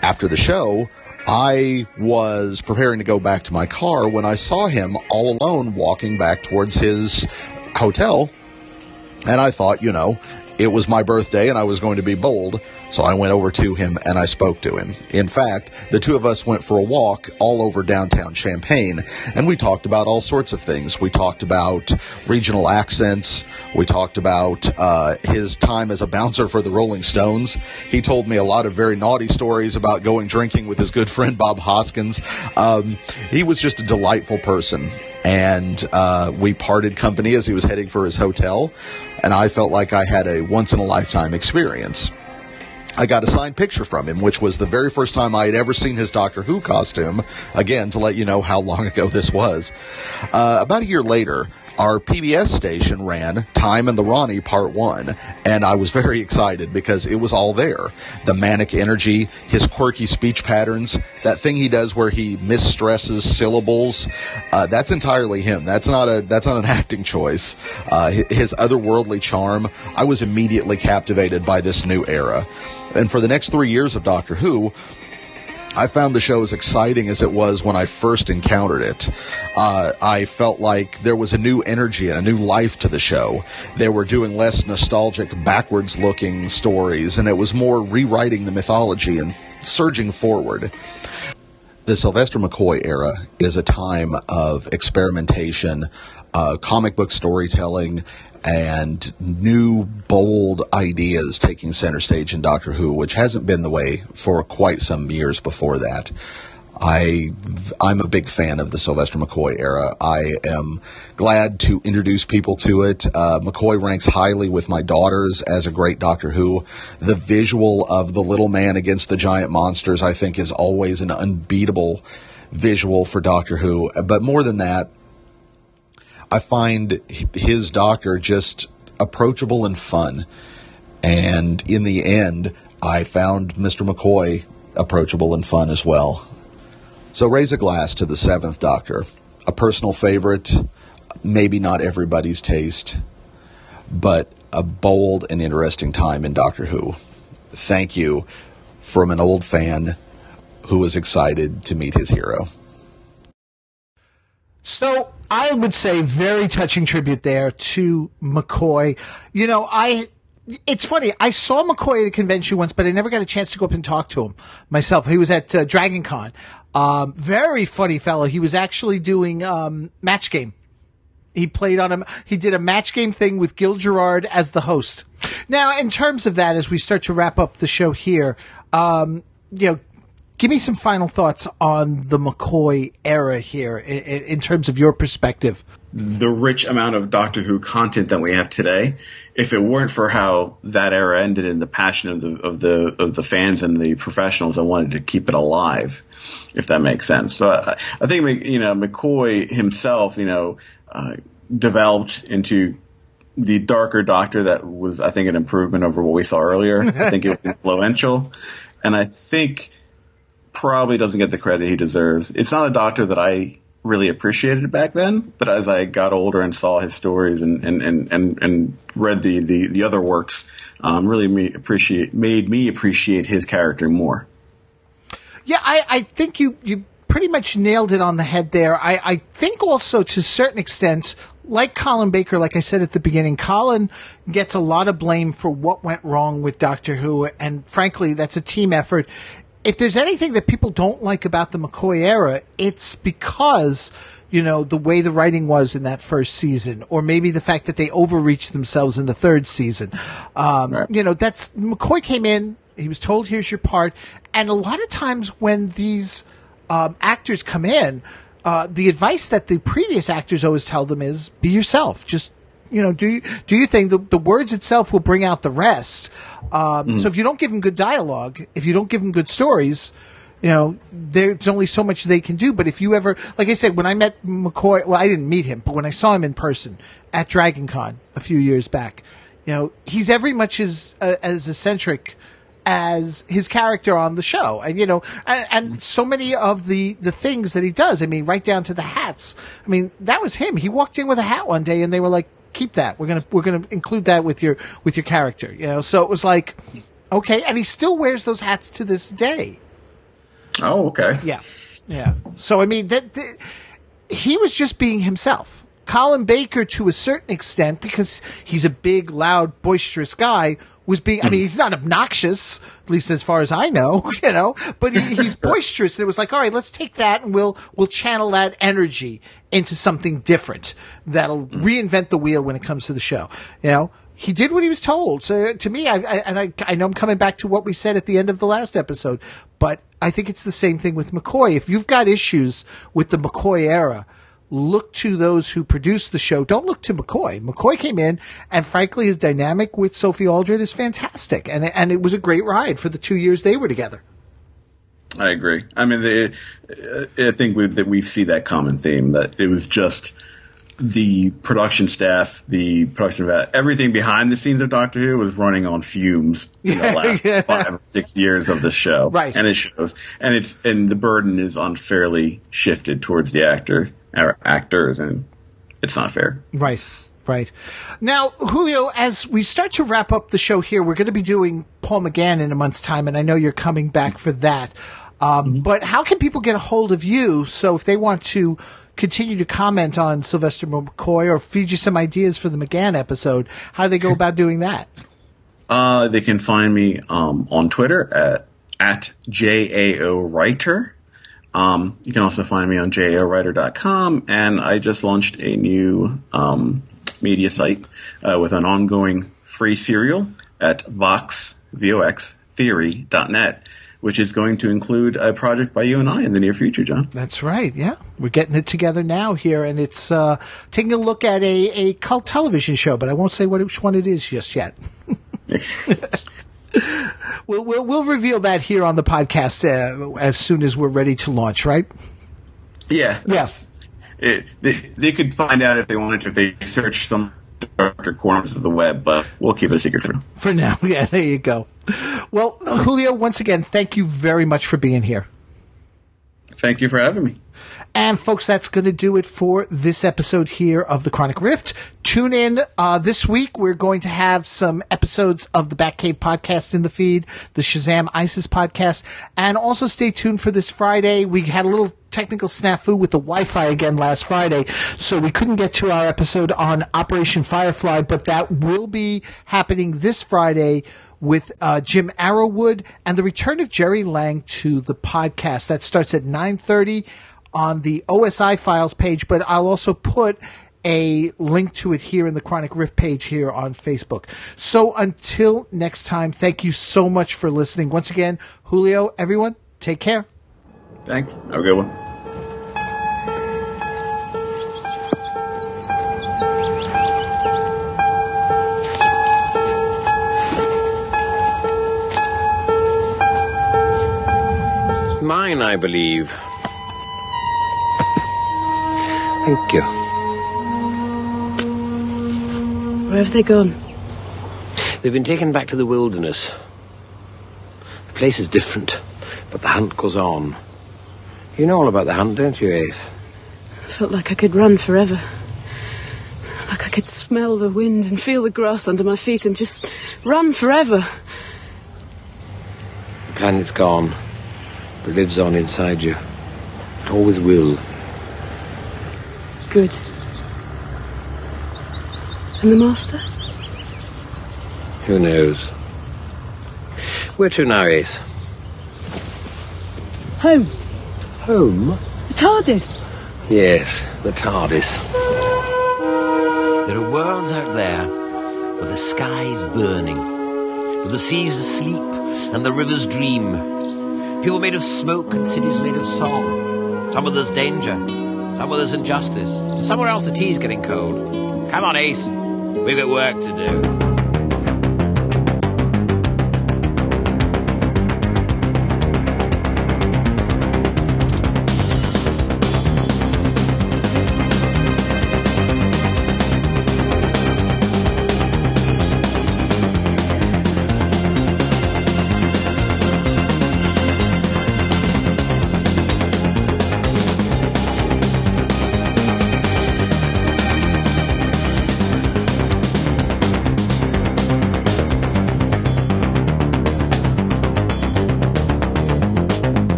Speaker 13: After the show, I was preparing to go back to my car when I saw him all alone walking back towards his hotel, and I thought, it was my birthday and I was going to be bold, so I went over to him and I spoke to him. In fact, the two of us went for a walk all over downtown Champaign, and we talked about all sorts of things. We talked about regional accents. We talked about his time as a bouncer for the Rolling Stones. He told me a lot of very naughty stories about going drinking with his good friend Bob Hoskins. He was just a delightful person, and we parted company as he was heading for his hotel, and I felt like I had a once-in-a-lifetime experience. I got a signed picture from him, which was the very first time I had ever seen his Doctor Who costume, again, to let you know how long ago this was. About a year later, our PBS station ran Time and the Ronnie Part 1, and I was very excited because it was all there. The manic energy, his quirky speech patterns, that thing he does where he misstresses syllables, that's entirely him. That's not an acting choice. His otherworldly charm, I was immediately captivated by this new era. And for the next 3 years of Doctor Who, I found the show as exciting as it was when I first encountered it. I felt like there was a new energy and a new life to the show. They were doing less nostalgic, backwards-looking stories, and it was more rewriting the mythology and surging forward. The Sylvester McCoy era is a time of experimentation, comic book storytelling, and new, bold ideas taking center stage in Doctor Who, which hasn't been the way for quite some years before that. I'm a big fan of the Sylvester McCoy era. I am glad to introduce people to it. McCoy ranks highly with my daughters as a great Doctor Who. The visual of the little man against the giant monsters, I think, is always an unbeatable visual for Doctor Who. But more than that, I find his Doctor just approachable and fun. And in the end, I found Mr. McCoy approachable and fun as well. So raise a glass to the seventh Doctor. A personal favorite, maybe not everybody's taste, but a bold and interesting time in Doctor Who. Thank you from an old fan who was excited to meet his hero.
Speaker 10: So I would say very touching tribute there to McCoy. It's funny. I saw McCoy at a convention once, but I never got a chance to go up and talk to him myself. He was at Dragon Con. Very funny fellow. He was actually doing Match Game. He played on he did a Match Game thing with Gil Gerard as the host. Now, in terms of that, as we start to wrap up the show here, give me some final thoughts on the McCoy era here in terms of your perspective.
Speaker 11: The rich amount of Doctor Who content that we have today, if it weren't for how that era ended and the passion of the fans and the professionals that wanted to keep it alive, if that makes sense. So I think McCoy himself, developed into the darker Doctor that was, I think, an improvement over what we saw earlier. I think it was influential, and I think probably doesn't get the credit he deserves. It's not a Doctor that I really appreciated back then, but as I got older and saw his stories and read the other works, really made me appreciate his character more.
Speaker 10: Yeah, I think you pretty much nailed it on the head there. I think also to a certain extent, like Colin Baker, like I said at the beginning, Colin gets a lot of blame for what went wrong with Doctor Who, and frankly, that's a team effort. If there's anything that people don't like about the McCoy era, it's because, you know, the way the writing was in that first season, or maybe the fact that they overreached themselves in the third season.
Speaker 11: Right.
Speaker 10: You know, that's McCoy came in, he was told, here's your part, and a lot of times when these actors come in, the advice that the previous actors always tell them is, be yourself. Just, you know, do your thing. The words itself will bring out the rest. So if you don't give them good dialogue, if you don't give them good stories, you know, there's only so much they can do. But if you ever, like I said, when I met McCoy, well, I didn't meet him, but when I saw him in person at Dragon Con a few years back, you know, he's every much as eccentric as his character on the show. And, you know, and so many of the things that he does, I mean, right down to the hats. I mean, that was him. He walked in with a hat one day and they were like, keep that. We're going to include that with your character, you know? So it was like, okay. And he still wears those hats to this day.
Speaker 11: Oh, okay.
Speaker 10: Yeah. Yeah. So, I mean, he was just being himself. Colin Baker, to a certain extent, because he's a big, loud, boisterous guy, was being, I mean, he's not obnoxious, at least as far as I know, you know, but he's boisterous. And it was like, all right, let's take that and we'll channel that energy into something different that'll reinvent the wheel when it comes to the show. You know, he did what he was told. So to me, I know I'm coming back to what we said at the end of the last episode, but I think it's the same thing with McCoy. If you've got issues with the McCoy era, look to those who produced the show. Don't look to McCoy. McCoy came in, and frankly, his dynamic with Sophie Aldred is fantastic. And it was a great ride for the 2 years they were together.
Speaker 11: I agree. I mean, I think that we see that common theme, that it was just the production staff, the production of everything behind the scenes of Doctor Who was running on fumes in the last 5 or 6 years of the show.
Speaker 10: Right.
Speaker 11: And it shows. And the burden is unfairly shifted towards the actors, and it's not fair.
Speaker 10: Right. Right. Now, Julio, as we start to wrap up the show here, we're going to be doing Paul McGann in a month's time, and I know you're coming back for that. But how can people get a hold of you? So if they want to continue to comment on Sylvester McCoy or feed you some ideas for the McGann episode, how do they go about doing that?
Speaker 11: They can find me on Twitter at JAO Writer. You can also find me on jaowriter.com, and I just launched a new media site with an ongoing free serial at voxtheory.net, which is going to include a project by you and I in the near future, John.
Speaker 10: That's right, yeah. We're getting it together now here, and it's taking a look at a cult television show, but I won't say which one it is just yet. We'll reveal that here on the podcast as soon as we're ready to launch, right?
Speaker 11: Yeah.
Speaker 10: Yes.
Speaker 11: They could find out if they wanted to, if they search some darker corners of the web, but we'll keep it a secret for now.
Speaker 10: For now, yeah, there you go. Well, Julio, once again, thank you very much for being here.
Speaker 11: Thank you for having me.
Speaker 10: And folks, that's going to do it for this episode here of the Chronic Rift. Tune in this week. We're going to have some episodes of the Batcave podcast in the feed, the Shazam ISIS podcast, and also stay tuned for this Friday. We had a little technical snafu with the Wi-Fi again last Friday, so we couldn't get to our episode on Operation Firefly, but that will be happening this Friday with Jim Arrowwood and the return of Jerry Lang to the podcast. That starts at 9:30 on the OSI Files page, but I'll also put a link to it here in the Chronic Rift page here on Facebook. So until next time, thank you so much for listening. Once again, Julio, everyone, take care.
Speaker 11: Thanks. Have a good one.
Speaker 2: Mine, I believe. Thank you.
Speaker 14: Where have they gone?
Speaker 2: They've been taken back to the wilderness. The place is different, but the hunt goes on. You know all about the hunt, don't you, Ace?
Speaker 14: I felt like I could run forever. Like I could smell the wind and feel the grass under my feet and just run forever.
Speaker 2: The planet's gone, but lives on inside you. It always will.
Speaker 14: Good. And the master?
Speaker 2: Who knows? Where to now, Ace?
Speaker 14: Home.
Speaker 2: Home?
Speaker 14: The TARDIS.
Speaker 2: Yes, the TARDIS.
Speaker 7: There are worlds out there where the sky's burning, where the sea's asleep and the rivers dream. People made of smoke and cities made of song. Some of there's danger, some of there's injustice, and somewhere else the tea's getting cold. Come on, Ace. We've got work to do.